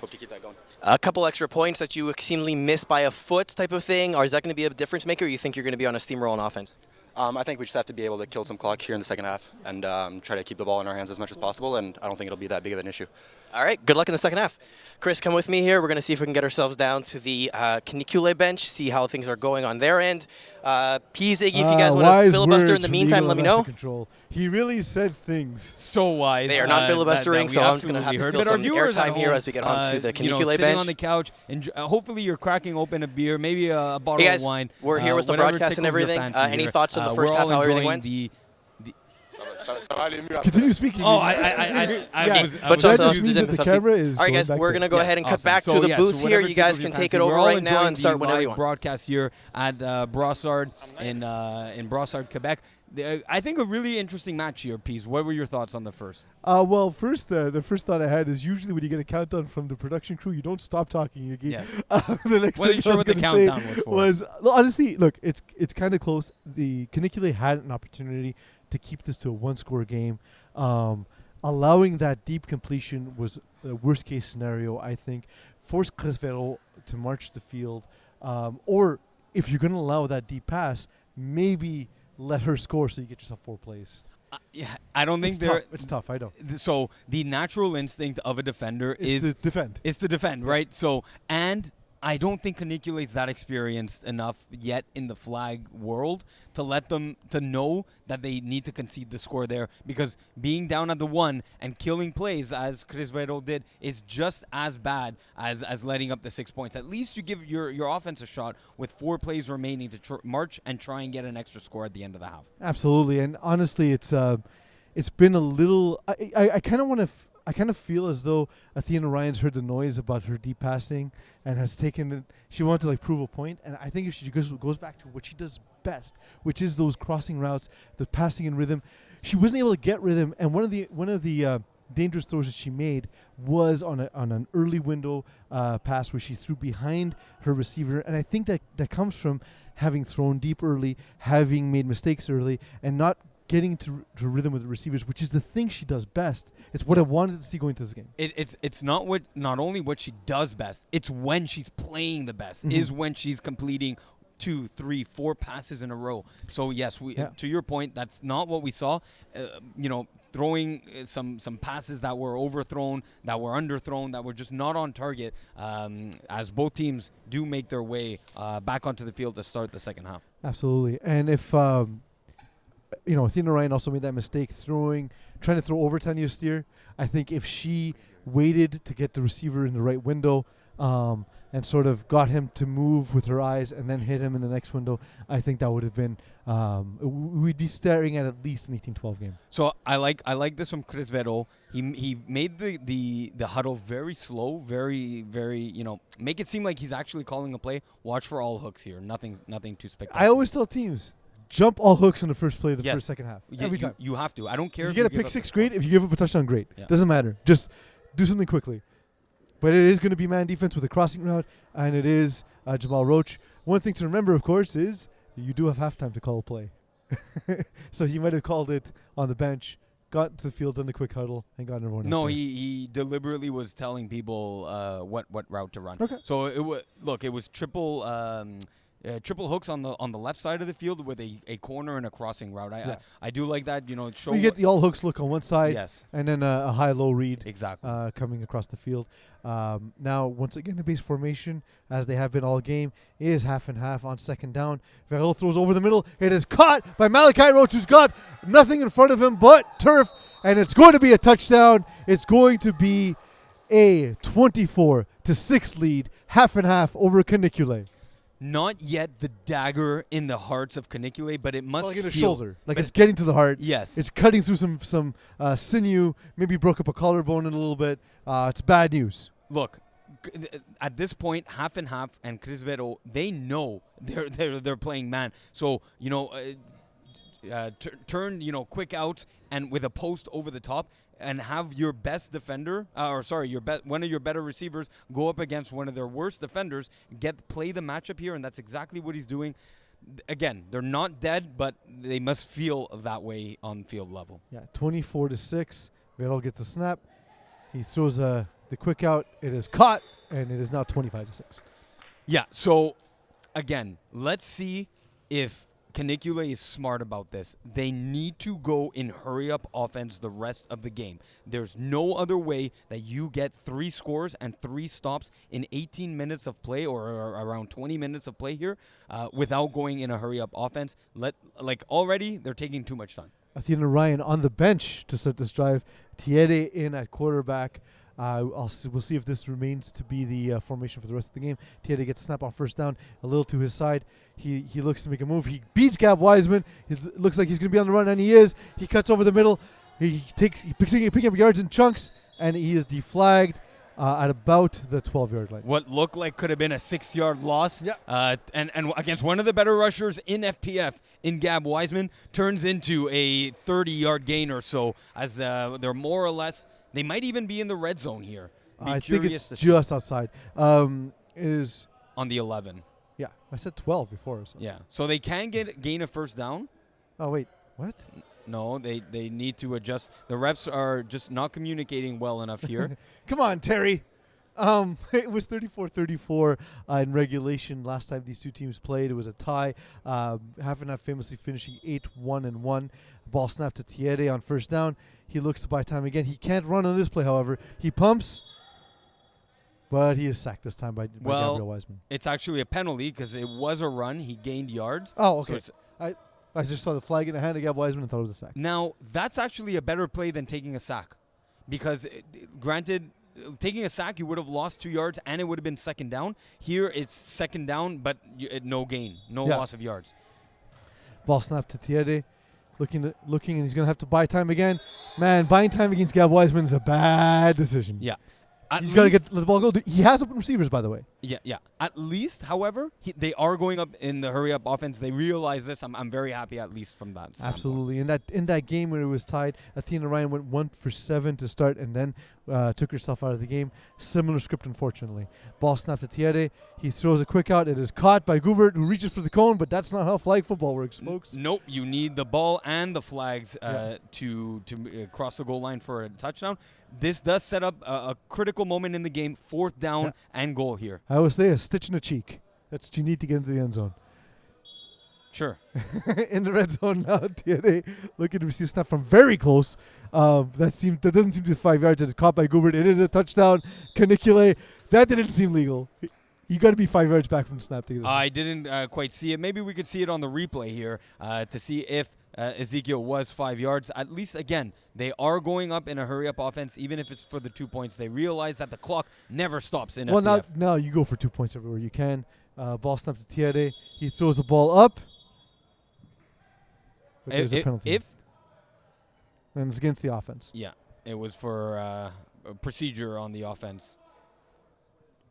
hope to keep that going. A couple extra points that you seemingly missed by a foot type of thing, or is that going to be a difference maker, or you think you're going to be on a steamroll on offense? I think we just have to be able to kill some clock here in the second half and try to keep the ball in our hands as much as possible, and I don't think it'll be that big of an issue. All right, good luck in the second half. Chris, come with me here. We're going to see if we can get ourselves down to the Canicule bench, see how things are going on their end. Peas, Iggy, if you guys want to filibuster in the meantime, let me know. Control. He really said things. So wise. They are not filibustering, so I'm just going to have to fill some airtime here as we get onto the Canicule bench. Sitting on the couch, and hopefully you're cracking open a beer, maybe a bottle hey guys, of wine. We're here with the broadcast and everything. Any thoughts on the first half, how everything went? Continue speaking. Oh, I was that just means that the camera is. All right, guys, we're going to go ahead and cut back to the booth here. You guys can take it over right now and start whenever you want. Broadcast here at Brossard in Brossard, Quebec. I think a really interesting match here, Pease. What were your thoughts on the first? Well, first, the first thought I had is usually when you get a countdown from the production crew, you don't stop talking. Yes. The next thing sure I what the was countdown say was for. was honestly, look, it's kind of close. The Canicule had an opportunity to keep this to a one-score game. Allowing that deep completion was the worst-case scenario, I think. Force Cresvero to march the field, or if you're going to allow that deep pass, maybe let her score so you get yourself 4 plays. Yeah, I don't think it's tough. I know. So the natural instinct of a defender is to defend. It's to defend, right? So, and I don't think Canicule's that experienced enough yet in the flag world to let them to know that they need to concede the score there, because being down at the 1 and killing plays as Chris Vero did is just as bad as letting up the 6 points. At least you give your offense a shot with 4 plays remaining to march and try and get an extra score at the end of the half. Absolutely, and honestly, it's been a little. I kind of want to. I kind of feel as though Athena Ryan's heard the noise about her deep passing and has taken it. She wanted to prove a point, and I think if she goes back to what she does best, which is those crossing routes, the passing in rhythm, she wasn't able to get rhythm. And one of the dangerous throws that she made was on an early window pass where she threw behind her receiver, and I think that comes from having thrown deep early, having made mistakes early, and not getting to rhythm with the receivers, which is the thing she does best. It's what I wanted to see going to this game. It's not only what she does best, it's when she's playing the best, is when she's completing 2, 3, 4 passes in a row. So yes, to your point, that's not what we saw. Throwing some passes that were overthrown, that were underthrown, that were just not on target, as both teams do make their way back onto the field to start the second half. Absolutely. And if Athena Ryan also made that mistake trying to throw over Tanya Steer. I think if she waited to get the receiver in the right window and sort of got him to move with her eyes and then hit him in the next window, I think that would have been we'd be staring at least an 18-12 game. So I like this from Chris Vero. He made the huddle very slow, very, very, make it seem like he's actually calling a play. Watch for all hooks here. Nothing too spectacular. I always tell teams, jump all hooks in the first play of the first second half. Every time. You have to. I don't care if if you get a pick six, great. If you give up a touchdown, great. Yeah. Doesn't matter. Just do something quickly. But it is going to be man defense with a crossing route, and it is Jamal Roach. One thing to remember, of course, is you do have halftime to call a play. So he might have called it on the bench, got to the field, done a quick huddle, and got everyone. No, he deliberately was telling people what route to run. Okay. So it was triple hooks on the left side of the field with a corner and a crossing route. I do like that. You get the all hooks look on one side, yes, and then a high-low read, exactly, coming across the field. Now, once again, the base formation, as they have been all game, is half and half on second down. Verreau throws over the middle. It is caught by Malachi Roach, who's got nothing in front of him but turf, and it's going to be a touchdown. It's going to be a 24-6 lead, half and half over Canicule. not yet the dagger in the hearts of Canicule, but it must Like in feel the shoulder. Like but it's getting to the heart. Yes. It's cutting through some sinew. Maybe broke up a collarbone in a little bit. It's bad news. Look, at this point, half and half and Chris Vero, they know they're playing man. So turn quick out and with a post over the top and have your best defender, one of your better receivers go up against one of their worst defenders. Play the matchup here, and that's exactly what he's doing. Again, they're not dead, but they must feel that way on field level. Yeah, 24-6. Vero gets a snap. He throws the quick out. It is caught, and it is now 25-6. Yeah. So again, let's see if Canicule is smart about this. They need to go in hurry-up offense the rest of the game. There's no other way that you get 3 scores and 3 stops in 18 minutes of play or around 20 minutes of play here without going in a hurry-up offense. Already, they're taking too much time. Athena Ryan on the bench to start this drive. Thierry in at quarterback. We'll see if this remains to be the formation for the rest of the game. Thierry gets a snap on first down, a little to his side. He looks to make a move. He beats Gab Wiseman. It looks like he's going to be on the run, and he is. He cuts over the middle. He picking up yards in chunks, and he is deflagged at about the 12-yard line. What looked like could have been a 6-yard loss, Yeah. and against one of the better rushers in FPF in Gab Wiseman, turns into a 30-yard gain or so as they're more or less. They might even be in the red zone here. I think it's just outside. It is on the 11. Yeah, I said 12 before. So. Yeah, so they can gain a first down. Oh, wait. What? No, they need to adjust. The refs are just not communicating well enough here. Come on, Terry. It was 34-34 in regulation last time these two teams played. It was a tie. Half and half famously finishing 8-1-1. Ball snapped to Thierry on first down. He looks to buy time again. He can't run on this play, however. He pumps, but he is sacked this time by Gabriel Wiseman. It's actually a penalty because it was a run. He gained yards. Oh, okay. So I just saw the flag in the hand of Gabriel Wiseman and thought it was a sack. Now, that's actually a better play than taking a sack because, granted, taking a sack, you would have lost 2 yards and it would have been second down. Here, it's second down, but no gain, no loss of yards. Ball snap to Thierry. Looking, and he's going to have to buy time again. Man, buying time against Gab Wiseman is a bad decision. Yeah. He's got to let the ball go. He has open receivers, by the way. Yeah. At least, however, they are going up in the hurry-up offense. They realize this. I'm very happy, at least from that standpoint. Absolutely. In that game when it was tied, Athena Ryan went 1 for 7 to start and then took herself out of the game. Similar script, unfortunately. Ball snapped to Thierry. He throws a quick out. It is caught by Goubert, who reaches for the cone, but that's not how flag football works, folks. Nope. You need the ball and the flags to cross the goal line for a touchdown. This does set up a critical moment in the game, 4th down and goal here. I always say a stitch in the cheek. That's what you need to get into the end zone. Sure. In the red zone now, Thierry looking to receive a snap from very close. That doesn't seem to be 5 yards. It's caught by Goubert. It is a touchdown. Canicule. That didn't seem legal. You got to be 5 yards back from the snap to get it. I didn't quite see it. Maybe we could see it on the replay here to see if Ezekiel was 5 yards. At least, again, they are going up in a hurry-up offense, even if it's for the 2 points. They realize that the clock never stops in FPF. Now you go for 2 points everywhere you can. Ball snap to Thierry. He throws the ball up. But there's a penalty. And it's against the offense. Yeah, it was for a procedure on the offense.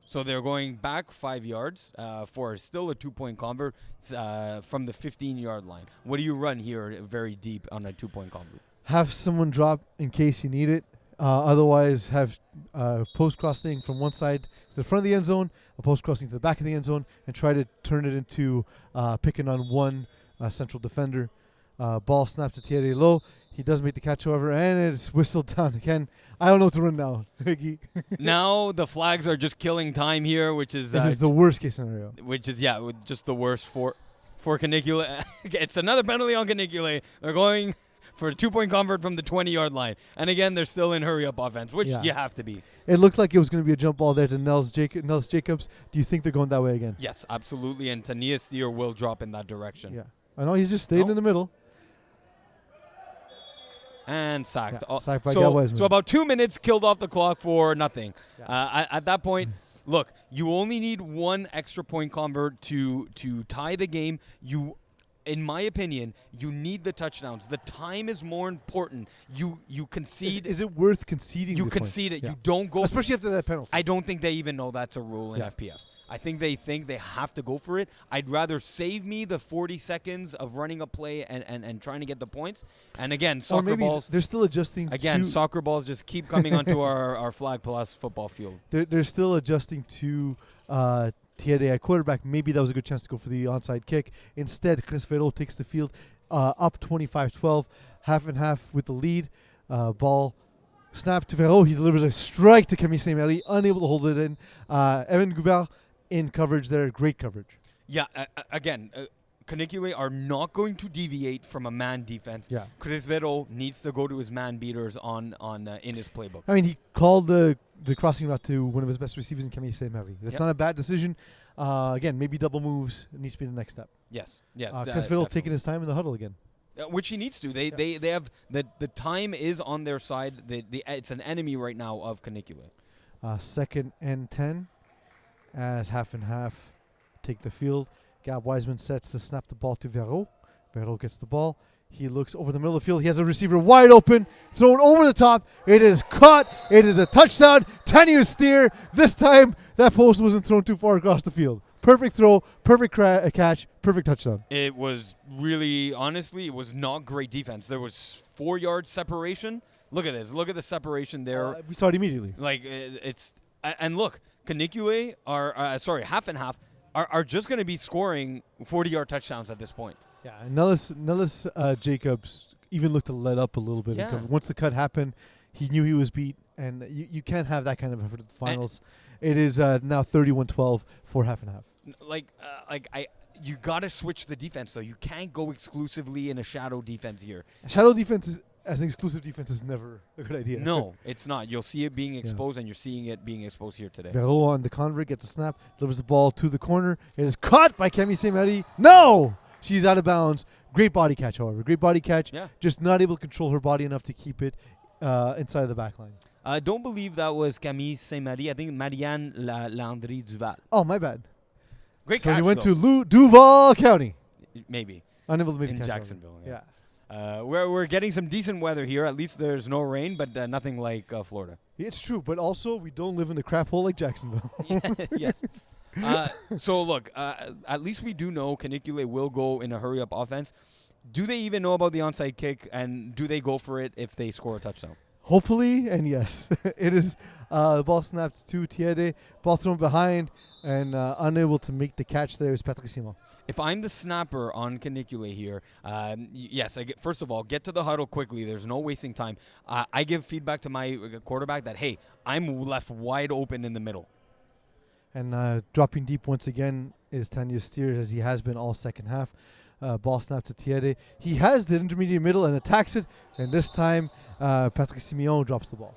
So they're going back 5 yards for still a 2-point convert from the 15-yard line. What do you run here very deep on a 2-point convert? Have someone drop in case you need it. Otherwise, have post crossing from one side to the front of the end zone, a post crossing to the back of the end zone, and try to turn it into picking on one central defender. Ball snapped to Thierry low. He does make the catch, however, and it's whistled down again. I don't know what to run now, Ziggy. Now the flags are just killing time here, which is this is the worst case scenario. Which is just the worst for Canicule. It's another penalty on Canicule. They're going for a 2-point convert from the 20-yard line, and again they're still in hurry-up offense, which you have to be. It looked like it was going to be a jump ball there to Nels Jacobs. Do you think they're going that way again? Yes, absolutely, and Tania Steer will drop in that direction. Yeah, I know he's just staying in the middle. And sacked. Sacked by Gab Wiseman. So about 2 minutes killed off the clock for nothing. Yeah. At that point, look, you only need one extra point convert to tie the game. In my opinion, you need the touchdowns. The time is more important. You concede. Is it worth conceding? You the point? concede it. Yeah. You don't go. Especially after that penalty. I don't think they even know that's a rule in Yeah. FPF. I think they have to go for it. I'd rather save me the 40 seconds of running a play and trying to get the points. And again, or soccer maybe balls. they're still adjusting. Again, to, soccer balls just keep coming onto our FlagPlus football field. they're still adjusting to Tiede at quarterback. Maybe that was a good chance to go for the onside kick. Instead, Chris Ferro takes the field up 25-12, half and half with the lead. Ball snap to Ferro. He delivers a strike to Camille Saint-Marie, unable to hold it in. Evan Goubert in coverage there. Great coverage. Yeah, again, Canicule are not going to deviate from a man defense. Yeah. Chris Vero needs to go to his man beaters on in his playbook. I mean, he called the crossing route to one of his best receivers in Camille Saint-Marie. That's Yep. not a bad decision. Again, maybe double moves. It needs to be the next step. Yes. Chris Vero taking his time in the huddle again. Which he needs to. They have the time is on their side. It's an enemy right now of Canicule. 2nd and 10 as half and half take the field. Gab Wiseman sets to snap the ball to Vero. Vero gets the ball. He looks over the middle of the field. He has a receiver wide open, thrown over the top. It is caught. It is a touchdown. Tanya Steer. This time, that post wasn't thrown too far across the field. Perfect throw, perfect catch, perfect touchdown. It was really, honestly, it was not great defense. There was 4 yards separation. Look at this. Look at the separation there. We saw it immediately. And look, Canicule are half and half are just going to be scoring 40-yard touchdowns at this point. Yeah, and Nellis Jacobs even looked to let up a little bit. Yeah. Once the cut happened, he knew he was beat, and you can't have that kind of effort at the finals. It is now 31-12 for half and half. You got to switch the defense though. You can't go exclusively in a shadow defense here. Shadow defense as an exclusive defense is never a good idea. No, it's not. You'll see it being exposed, and you're seeing it being exposed here today. Vero on the convert gets a snap, delivers the ball to the corner. It is caught by Camille Saint-Marie. No! She's out of bounds. Great body catch, however. Great body catch. Yeah. Just not able to control her body enough to keep it inside the back line. I don't believe that was Camille Saint-Marie. I think Marianne Landry Duval. Oh, my bad. Great So catch, he went though. to Duval County. Maybe. Unable to make In the catch. Jacksonville, Yeah. We're getting some decent weather here. At least there's no rain, but nothing like Florida. It's true, but also we don't live in the crap hole like Jacksonville. Yes. So look, at least we do know Canicule will go in a hurry-up offense. Do they even know about the onside kick, and do they go for it if they score a touchdown? Hopefully, and yes. It is the ball snapped to Tiede. Ball thrown behind, and unable to make the catch there is Patrick Simon. If I'm the snapper on Canicule here, yes, first of all, get to the huddle quickly. There's no wasting time. I give feedback to my quarterback that, hey, I'm left wide open in the middle. And dropping deep once again is Tanya Steer, as he has been all second half. Ball snap to Tiede. He has the intermediate middle and attacks it, and this time Patrick Simeon drops the ball.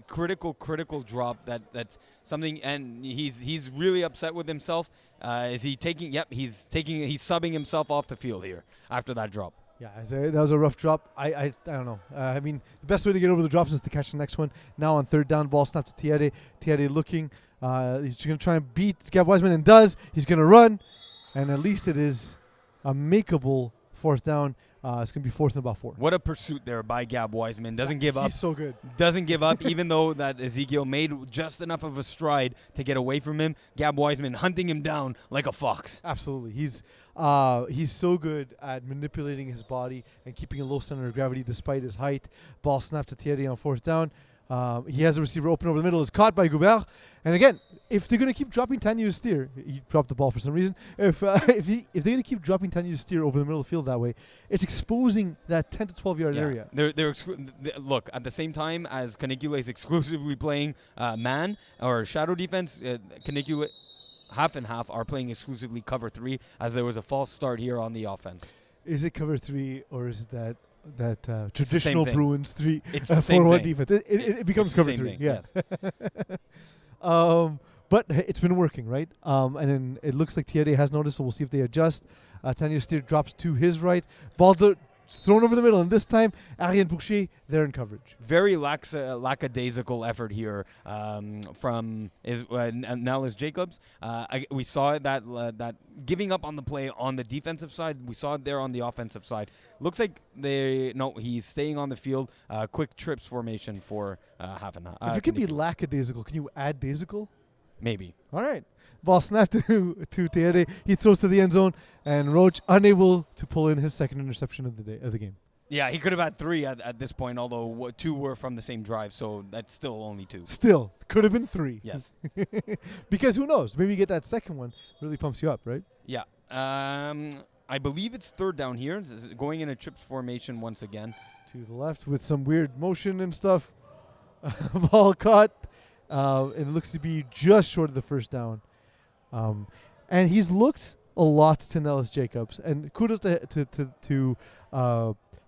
Critical drop. That's something, and he's really upset with himself. Is he taking? Yep, he's subbing himself off the field here after that drop. Yeah, that was a rough drop. I don't know. I mean, the best way to get over the drops is to catch the next one. Now on third down, ball snap to Tiede. Tiede looking. He's going to try and beat Gab Wiseman, and does. He's going to run, and at least it is a makeable fourth down. It's going to be fourth and about 4. What a pursuit there by Gab Wiseman. Doesn't give up. He's so good. Doesn't give up, even though that Ezekiel made just enough of a stride to get away from him. Gab Wiseman hunting him down like a fox. Absolutely. He's so good at manipulating his body and keeping a low center of gravity despite his height. Ball snapped to Thierry on fourth down. He has a receiver open over the middle. Is caught by Goubert. And again, if they're going to keep dropping Tanya Steer, he dropped the ball for some reason. If they're going to keep dropping Tanya Steer over the middle of the field that way, it's exposing that 10 to 12 yard area. Look, at the same time as Canicule is exclusively playing man or shadow defense, Canicule half and half are playing exclusively cover 3, as there was a false start here on the offense. Is it cover 3, or is it that traditional Bruins 3 It's the same 4-1 thing. defense? It becomes cover 3. Yeah. Yes. But it's been working, right? And then it looks like Thierry has noticed, so we'll see if they adjust. Tanya Steer drops to his right. Ball It's thrown over the middle, and this time, Ariane Boucher, they're in coverage. Very lackadaisical effort here from Nellis Jacobs. We saw that giving up on the play on the defensive side. We saw it there on the offensive side. Looks like he's staying on the field. Quick trips formation for half an hour. If it can be lackadaisical, can you add daisical? Maybe. All right. Ball snapped to Teede. He throws to the end zone, and Roach unable to pull in his second interception of the game. Yeah, he could have had 3 at this point, although 2 were from the same drive, so that's still only 2. Still, could have been 3. Yes. Because who knows? Maybe you get that second one. Really pumps you up, right? Yeah. I believe it's third down here. This is going in a trips formation once again. To the left with some weird motion and stuff. Ball caught. And it looks to be just short of the first down. And he's looked a lot to Nellis Jacobs. And kudos to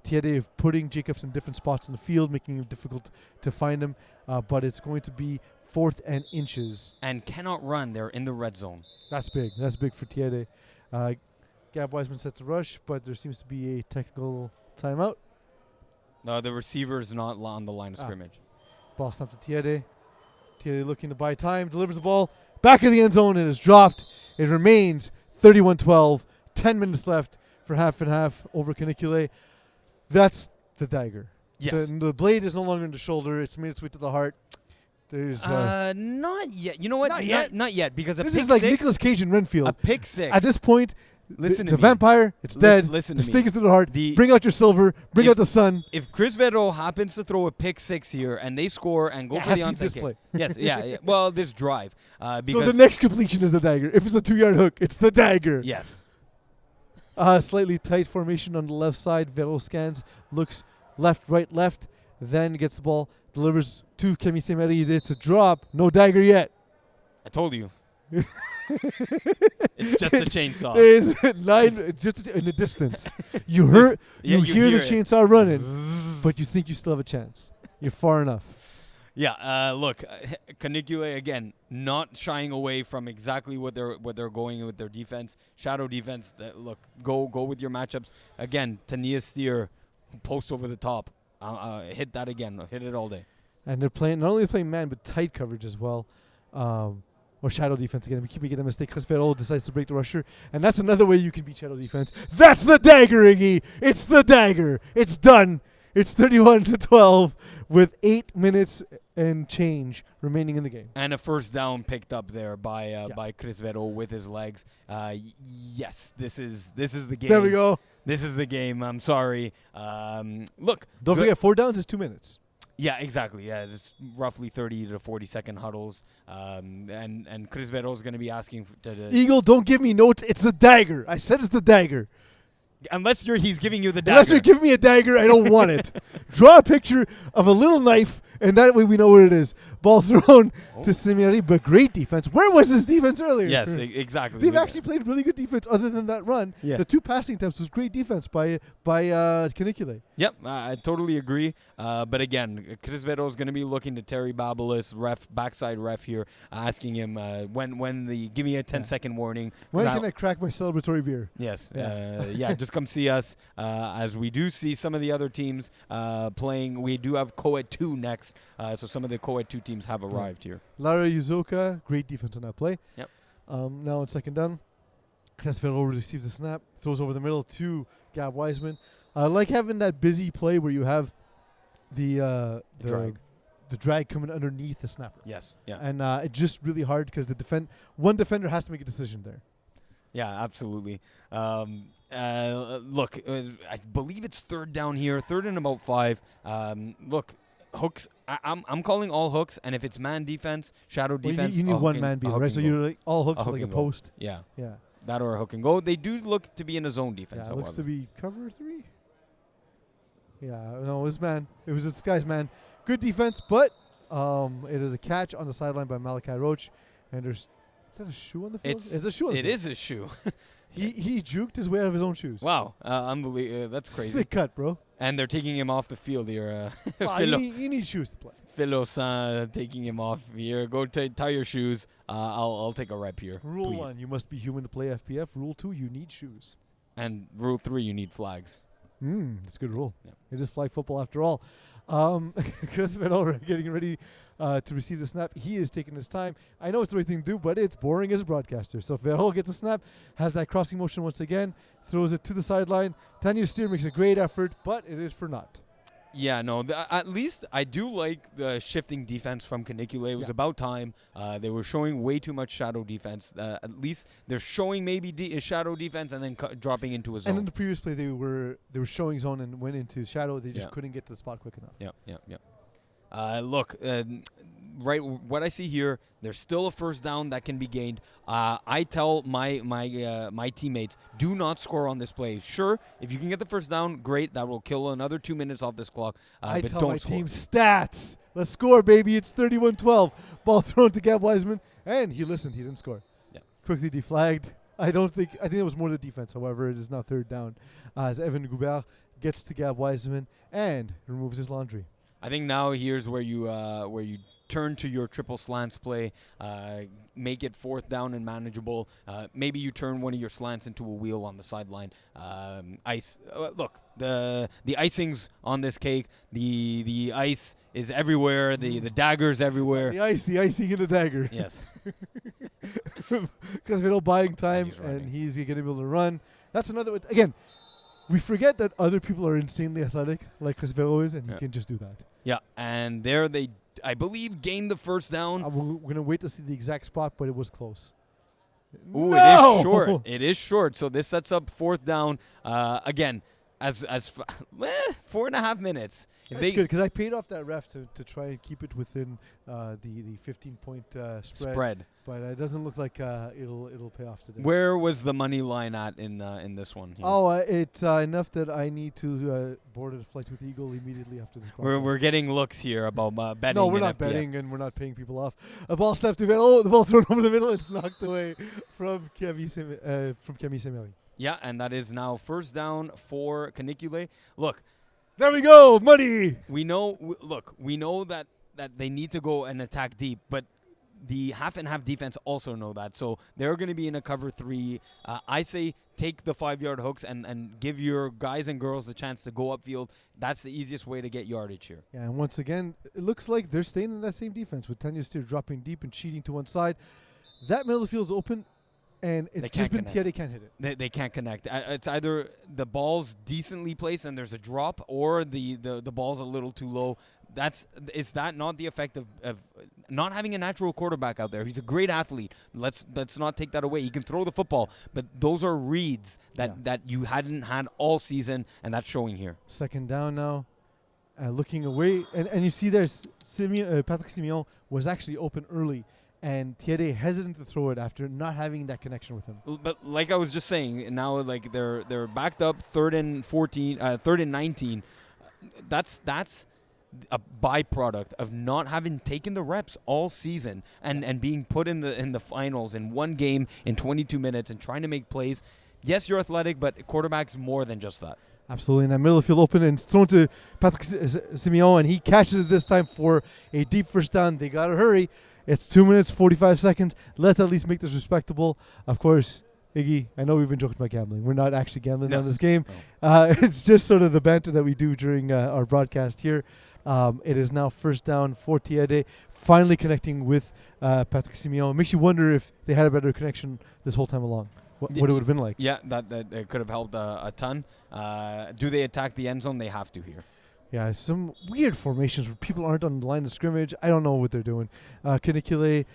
Teede of putting Jacobs in different spots in the field, making it difficult to find him. But it's going to be 4th and inches. And cannot run. They're in the red zone. That's big. That's big for Teede. Gab Wiseman set to rush, but there seems to be a technical timeout. No, the receiver's not on the line of scrimmage. Ball snapped to Teede. Teede looking to buy time, delivers the ball back in the end zone, and is dropped. It remains 31-12, 10 minutes left for half and half over Canicule. That's the dagger. Yes. The blade is no longer in the shoulder. It's made its way to the heart. There's not yet. You know what? Not yet, because this is like Nicolas Cage in Renfield. A pick six. At this point, Listen it's to a me. vampire. It's dead. Listen the to me. stake is to the heart. The- Bring out your silver. Bring out the sun. If Chris Vero happens to throw a pick 6 here and they score and go It for has the to be onside this kick. play. Yes, yeah. Well, this drive. So Because the next completion is the dagger. If it's a 2-yard hook, it's the dagger. yes. Slightly tight formation on the left side. Vero scans, looks left, right, left, then gets the ball, delivers to Kemi Semeri. It's a drop. No dagger yet. I told you. It's just a chainsaw. There is 9 just in the distance. You hear Yeah, you you hear the hear it. chainsaw running, but you think you still have a chance. You're far enough. Yeah, look, Canicule again not shying away from exactly what they're going with their defense, shadow defense. Look, go with your matchups again. Tania Steer, post over the top, hit that again, hit it all day. And they're playing not only playing man but tight coverage as well, or shadow defense again. We keep making a mistake. Chris Ferrell decides to break the rusher, and that's another way you can beat shadow defense. That's the dagger, Iggy. It's the dagger. It's done. It's 31-12 with 8 minutes and change remaining in the game. And a first down picked up there by Chris Vero with his legs. Yes, this is the game. There we go. This is the game. I'm sorry. Look, Don't good- forget, 4 downs is 2 minutes. Yeah, exactly. Yeah, just roughly 30 to 40-second huddles. And Chris Vero is going to be asking to Eagle, don't give me notes. It's the dagger. I said it's the dagger. unless he's giving you the dagger. Unless you're giving me a dagger, I don't want it. Draw a picture of a little knife, and that way we know what it is. Ball thrown to Simiari, but great defense. Where was this defense earlier? Yes, exactly. They've actually played really good defense other than that run. Yeah. The 2 passing attempts was great defense by Canicule. Yep, I totally agree. But again, Chris Vero is going to be looking to Terry Babelis, backside ref here, asking him give me a 10-second warning. When 'Cause can I crack my celebratory beer? Yes. Yeah. Just come see us as we do see some of the other teams playing. We do have Co-Ed 2 next, so some of the Co-Ed 2 teams have arrived here. Lara Yuzoka, great defense on that play. Yep. Now on second down, Chris Ferrell receives the snap, throws over the middle to Gab Wiseman. I like having that busy play where you have the drag coming underneath the snapper. Yes. Yeah. And it's just really hard because one defender has to make a decision there. Yeah, absolutely. Look, I believe it's third down here, third and about 5. Look, hooks. I'm calling all hooks, and if it's man defense, shadow Well, defense, you need a one hook man and- beater, a hook right? So and go. you're like all hooked A to hook like a and go. post. Yeah, Yeah. that or a hook and go. They do look to be in a zone defense. Yeah, it however. looks to be cover 3. Yeah, no, it was man. It was this guy's man. Good defense, but it is a catch on the sideline by Malachi Roach. And is that a shoe on the field? It's a shoe on the It field. is a shoe. He juked his way out of his own shoes. Wow, unbelievable. That's crazy. Sick cut, bro. And they're taking him off the field here. Wow, you need shoes to play. Philo taking him off here. Go tie your shoes. I'll take a rep here. Rule please. 1, you must be human to play FPF. Rule 2, you need shoes. And rule 3, you need flags. That's a good rule. Yeah. It is flag football after all. Chris Vedor getting ready to receive the snap. He is taking his time. I know it's the right thing to do, but it's boring as a broadcaster. So Vedor gets a snap, has that crossing motion once again, throws it to the sideline. Tanya Steer makes a great effort, but it is for naught. Yeah, no. At least I do like the shifting defense from Canicule. It was about time. They were showing way too much shadow defense. At least they're showing maybe shadow defense and then dropping into a zone. And in the previous play, they were showing zone and went into shadow. They just Yeah. couldn't get to the spot quick enough. Yep. Look, right. What I see here, there's still a first down that can be gained. I tell my teammates, do not score on this play. Sure, if you can get the first down, great. That will kill another 2 minutes off this clock. I but tell don't my score. team stats. Let's score, baby. It's 31-12. Ball thrown to Gab Wiseman, and he listened. He didn't score. Yeah. Quickly deflagged. I think it was more the defense. However, it is now third down as Evan Goubert gets to Gab Wiseman and removes his laundry. I think now here's where you turn to your triple slants play, make it fourth down and manageable. Maybe you turn one of your slants into a wheel on the sideline. Ice. Look, the icing's on this cake. The ice is everywhere. The dagger's everywhere. The icing in the dagger. Yes. Because we're all buying time, he's running. and he's going to be able to run. That's another one. Again, we forget that other people are insanely athletic, like Chris Vero is, and he can just do that. Yeah, and there they, I believe, gained the first down. We're going to wait to see the exact spot, but it was close. Ooh, No! it is short. It is short. So this sets up fourth down. Again, as 4.5 minutes. If That's good, because I paid off that ref to try and keep it within the 15-point spread. But it doesn't look like it'll pay off today. Where was the money line at in this one? Here? Oh, it's enough that I need to board a flight with Eagle immediately after this. We're getting looks here about betting. No, we're in not FPL. betting, and we're not paying people off. A ball snapped to middle. Oh, the ball thrown over the middle. It's knocked away from Kemi Semeli. Yeah, and that is now first down for Canicule. Look, There we go, money. we know. We know that they need to go and attack deep, but the half and half defense also know that. So they're going to be in a cover 3. I say take the 5-yard hooks and give your guys and girls the chance to go upfield. That's the easiest way to get yardage here. Yeah, and once again, it looks like they're staying in that same defense with Tanya Steer dropping deep and cheating to one side. That middle of the field is open, and it's just been Thierry can't hit it. They can't connect. It's either the ball's decently placed and there's a drop, or the ball's a little too low. Is that not the effect of not having a natural quarterback out there? He's a great athlete. Let's not take that away. He can throw the football, but those are reads that you hadn't had all season, and that's showing here. Second down now, looking away, and you see there's Patrick Simeon was actually open early, and Thierry hesitant to throw it after not having that connection with him. But like I was just saying, now like they're backed up 3rd and 14, 3rd and 19. That's a byproduct of not having taken the reps all season and being put in the finals in one game in 22 minutes and trying to make plays. Yes, you're athletic, but quarterback's more than just that. Absolutely. In that middle of the field open, and it's thrown to Patrick Simeon, and he catches it this time for a deep first down. They got to hurry. It's 2 minutes, 45 seconds. Let's at least make this respectable. Of course, Iggy, I know we've been joking about gambling. We're not actually gambling on this game. No. It's just sort of the banter that we do during our broadcast here. It is now first down for Thierry, finally connecting with Patrick Simeon. It makes you wonder if they had a better connection this whole time along. What it would have been like. Yeah, that it could have helped a ton. Do they attack the end zone? They have to here. Yeah, some weird formations where people aren't on the line of scrimmage. I don't know what they're doing. Canicule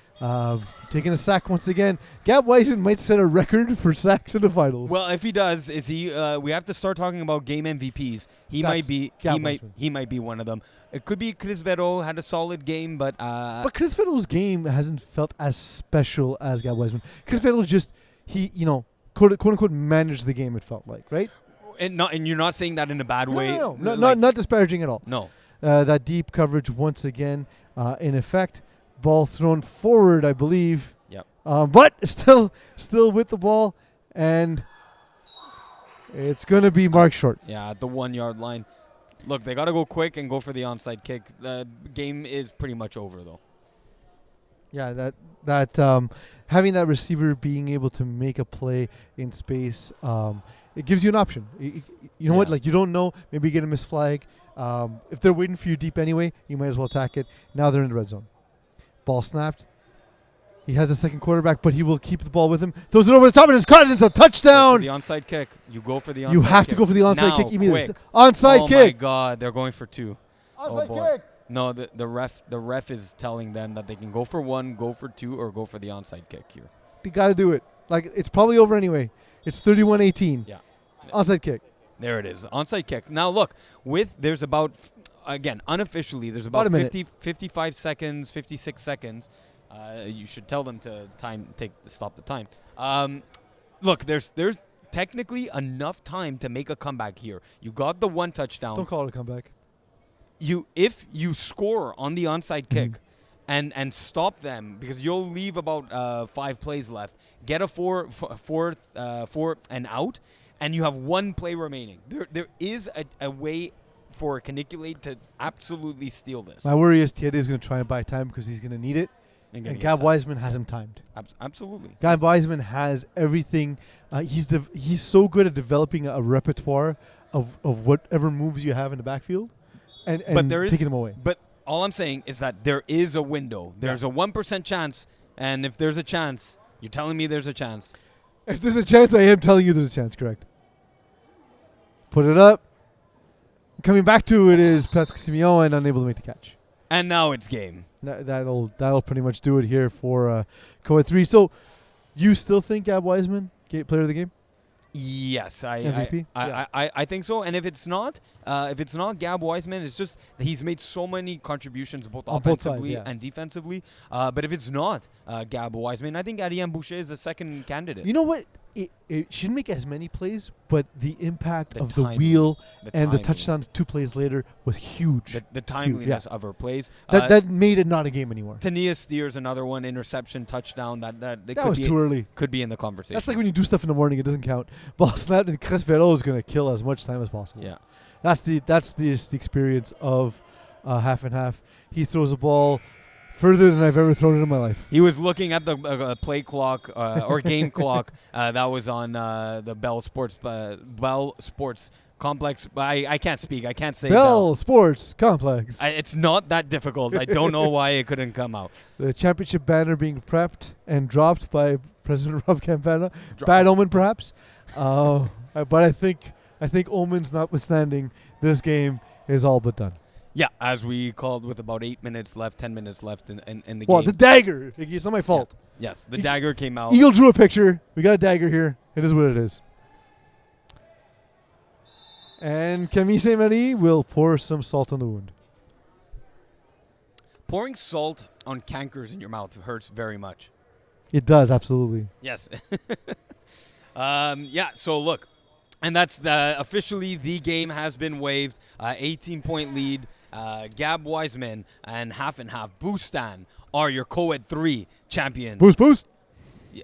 taking a sack once again. Gab Wiseman might set a record for sacks in the finals. Well, if he does, is he? We have to start talking about game MVPs. He That's might be. Gab Wiseman. He might be one of them. It could be Chris Vero had a solid game, but Chris Vero's game hasn't felt as special as Gab Wiseman. Chris Vero just quote unquote managed the game. It felt like, right? And you're not saying that in a bad way. No, not disparaging at all. No. That deep coverage once again in effect. Ball thrown forward, I believe. Yep. But still with the ball, and it's going to be marked short. Yeah, at the 1 yard line. Look, they got to go quick and go for the onside kick. The game is pretty much over, though. Yeah, having that receiver being able to make a play in space, it gives you an option. You know what? Yeah. Like, you don't know. Maybe you get a missed flag. If they're waiting for you deep anyway, you might as well attack it. Now they're in the red zone. Ball snapped. He has a second quarterback, but he will keep the ball with him. Throws it over the top, and it's caught, and it's a Go for touchdown. the onside kick. You go for the onside You have to kick. go for the onside Now, kick immediately. quick. Onside Oh my kick. God, they're going for 2. Onside boy. kick. No, the ref is telling them that they can go for 1, go for 2, or go for the onside kick here. You got to do it. Like, it's probably over anyway. It's 31-18. Yeah. Onside kick. There it is. Onside kick. Now look, there's about, again, unofficially, there's About about a minute. 55 seconds, 56 seconds. You should tell them to stop the time. Look, there's technically enough time to make a comeback here. You got the 1 touchdown. Don't call it a comeback. If you score on the onside kick and stop them, because you'll leave about 5 plays left, get a fourth and out, and you have 1 play remaining. There is a way for Caniculate to absolutely steal this. My worry is Tiede is going to try and buy time because he's going to need it. And Gab Wiseman has him timed. Absolutely. Gab Wiseman has everything. He's so good at developing a repertoire of whatever moves you have in the backfield and taking them away. But all I'm saying is that there is a window. There's a 1% chance, and if there's a chance, you're telling me there's a chance. If there's a chance, I am telling you there's a chance, correct. Put it up. Coming back to it is Patrick Simeon unable to make the catch. And now it's game. That'll pretty much do it here for Co-Ed 3. So, you still think Gab Wiseman, player of the game? Yes, MVP? I think so. And if it's not Gab Wiseman, it's just that he's made so many contributions both On both sides, offensively yeah. and defensively. But if it's not Gab Wiseman, I think Adrien Boucher is the second candidate. You know what? It shouldn't make as many plays, but the impact The of the timing. wheel The and the timing. touchdown 2 plays later was huge. The timeliness of her plays. That made it not a game anymore. Tania Steers, another one, interception, touchdown. That Was too early. Could be in the conversation. That's like when you do stuff in the morning, it doesn't count. Ball snapped, and Chris Ferro is going to kill as much time as possible. Yeah. That's the experience of half and half. He throws a ball further than I've ever thrown it in my life. He was looking at the play clock or game clock that was on the Bell Sports Complex. I can't speak. I can't say Bell Sports Complex. It's not that difficult. I don't know why it couldn't come out. The championship banner being prepped and dropped by President Rob Campana. Bad omen, perhaps. But I think omens notwithstanding, this game is all but done. Yeah, as we called with about 8 minutes left, 10 minutes left in the Well, game. the dagger. It's not my fault. Yes, the dagger came out. Eagle drew a picture. We got a dagger here. It is what it is. And Camille Saint-Marie will pour some salt on the wound. Pouring salt on cankers in your mouth hurts very much. It does, absolutely. Yes. So look, and that's officially the game has been waived. 18-point lead. Gab Wiseman and half Bustan are your Co-Ed 3 champions Boost.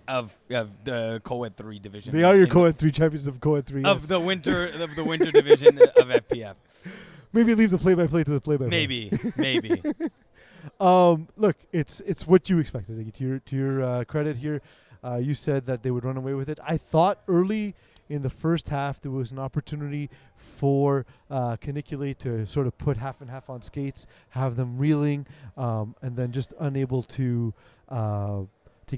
of the Co-Ed 3 division. They are your Co-Ed 3 champions of Co-Ed 3. of Yes. the winter division of FPF. Maybe leave the play-by-play to the play-by-play. Maybe. Look, it's what you expected. Like, to your credit here, you said that they would run away with it. I thought early in the first half there was an opportunity for Caniculate to sort of put half and half on skates, have them reeling, and then just unable to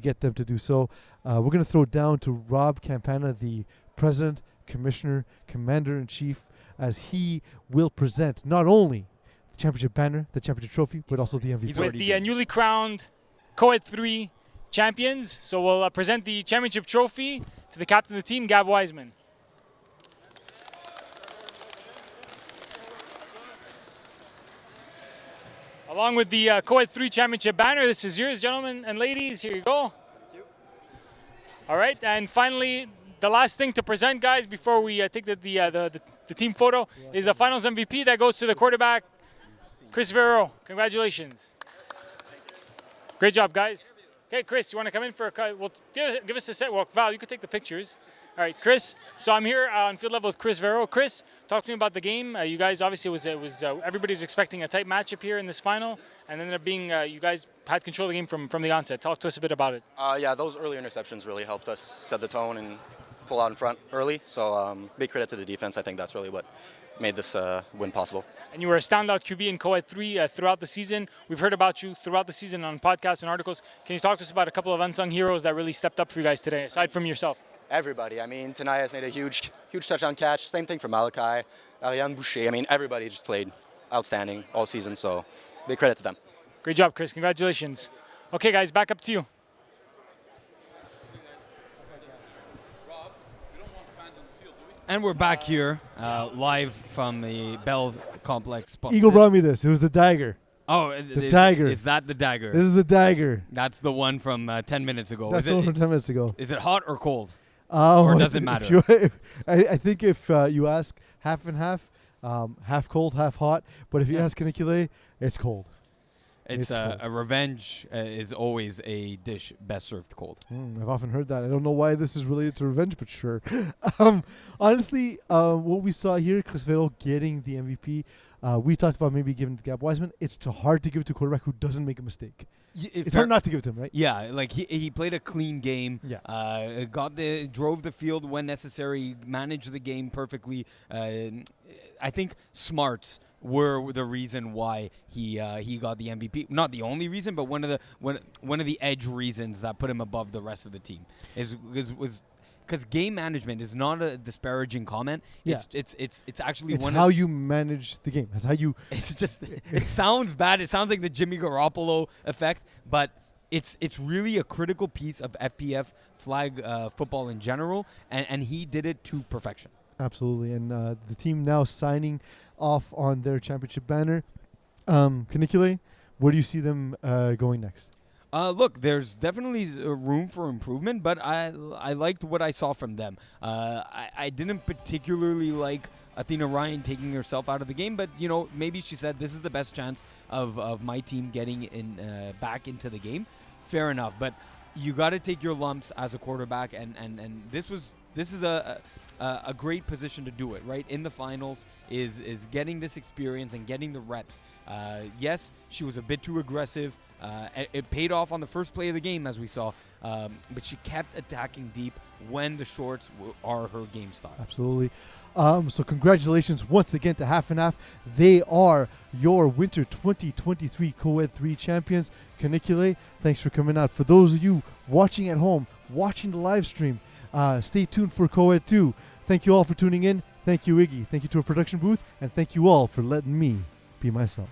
get them to do so. We're going to throw it down to Rob Campana, the president, commissioner, commander-in-chief, as he will present not only the championship banner, the championship trophy, but also the MVP. With the newly crowned Co-Ed 3 champions. So we'll present the championship trophy to the captain of the team, Gab Wiseman. Along with the Co-Ed 3 championship banner, this is yours, gentlemen and ladies. Here you go. Thank you. All right, and finally, the last thing to present, guys, before we take the team photo, is the finals MVP that goes to the quarterback, Chris Vero. Congratulations. Great job, guys. Okay, Chris, you want to come in for a cut? Well, give us a set. Well, Val, you could take the pictures. All right, Chris. So I'm here on field level with Chris Vero. Chris, talk to me about the game. You guys obviously everybody was expecting a tight matchup here in this final, and ended up being you guys had control of the game from the onset. Talk to us a bit about it. Yeah, those early interceptions really helped us set the tone and pull out in front early. So big credit to the defense. I think that's really what made this win possible. And you were a standout QB in Co-Ed 3 throughout the season. We've heard about you throughout the season on podcasts and articles. Can you talk to us about a couple of unsung heroes that really stepped up for you guys today, aside from yourself? Everybody. I mean, Tanai has made a huge touchdown catch. Same thing for Malachi, Ariane Boucher. I mean, everybody just played outstanding all season. So big credit to them. Great job, Chris. Congratulations. Okay, guys, back up to you. And we're back here, live from the Bell Complex. Eagle brought me this. It was the dagger. Oh, the dagger. Is that the dagger? This is the dagger. That's the one from 10 minutes ago. That's the one from 10 minutes ago. Is it hot or cold? Or does it matter? I think if you ask half and half, half cold, half hot. But if you ask Canicule, it's cold. It's cold. a revenge is always a dish best served cold. I've often heard that. I don't know why this is related to revenge, but sure. Honestly, what we saw here, Chris Vero getting the MVP, we talked about maybe giving it to Gab Wiseman. It's too hard to give it to a quarterback who doesn't make a mistake. It's hard not to give it to him, right? Yeah, like he played a clean game. Yeah. Drove the field when necessary, managed the game perfectly. I think smarts were the reason why he got the MVP. Not the only reason, but one of the edge reasons that put him above the rest of the team was because game management is not a disparaging comment. Yeah. It's actually It's one how of, you manage the game. That's how you. It's just it sounds bad. It sounds like the Jimmy Garoppolo effect, but it's really a critical piece of FPF flag football in general, and he did it to perfection. Absolutely, and the team now signing off on their championship banner. Canicule, where do you see them going next? Look, there's definitely room for improvement, but I liked what I saw from them. I didn't particularly like Athena Ryan taking herself out of the game, but maybe she said this is the best chance of my team getting in back into the game. Fair enough, but you got to take your lumps as a quarterback, and this is a great position to do it, right? In the finals is getting this experience and getting the reps. Yes, she was a bit too aggressive. It paid off on the first play of the game, as we saw, but she kept attacking deep when the shorts are her game style. Absolutely. So congratulations once again to Half and Half. They are your Winter 2023 Co-Ed 3 champions. Canicule, thanks for coming out. For those of you watching at home, watching the live stream, stay tuned for Co-Ed 2. Thank you all for tuning in. Thank you, Iggy. Thank you to our production booth. And thank you all for letting me be myself.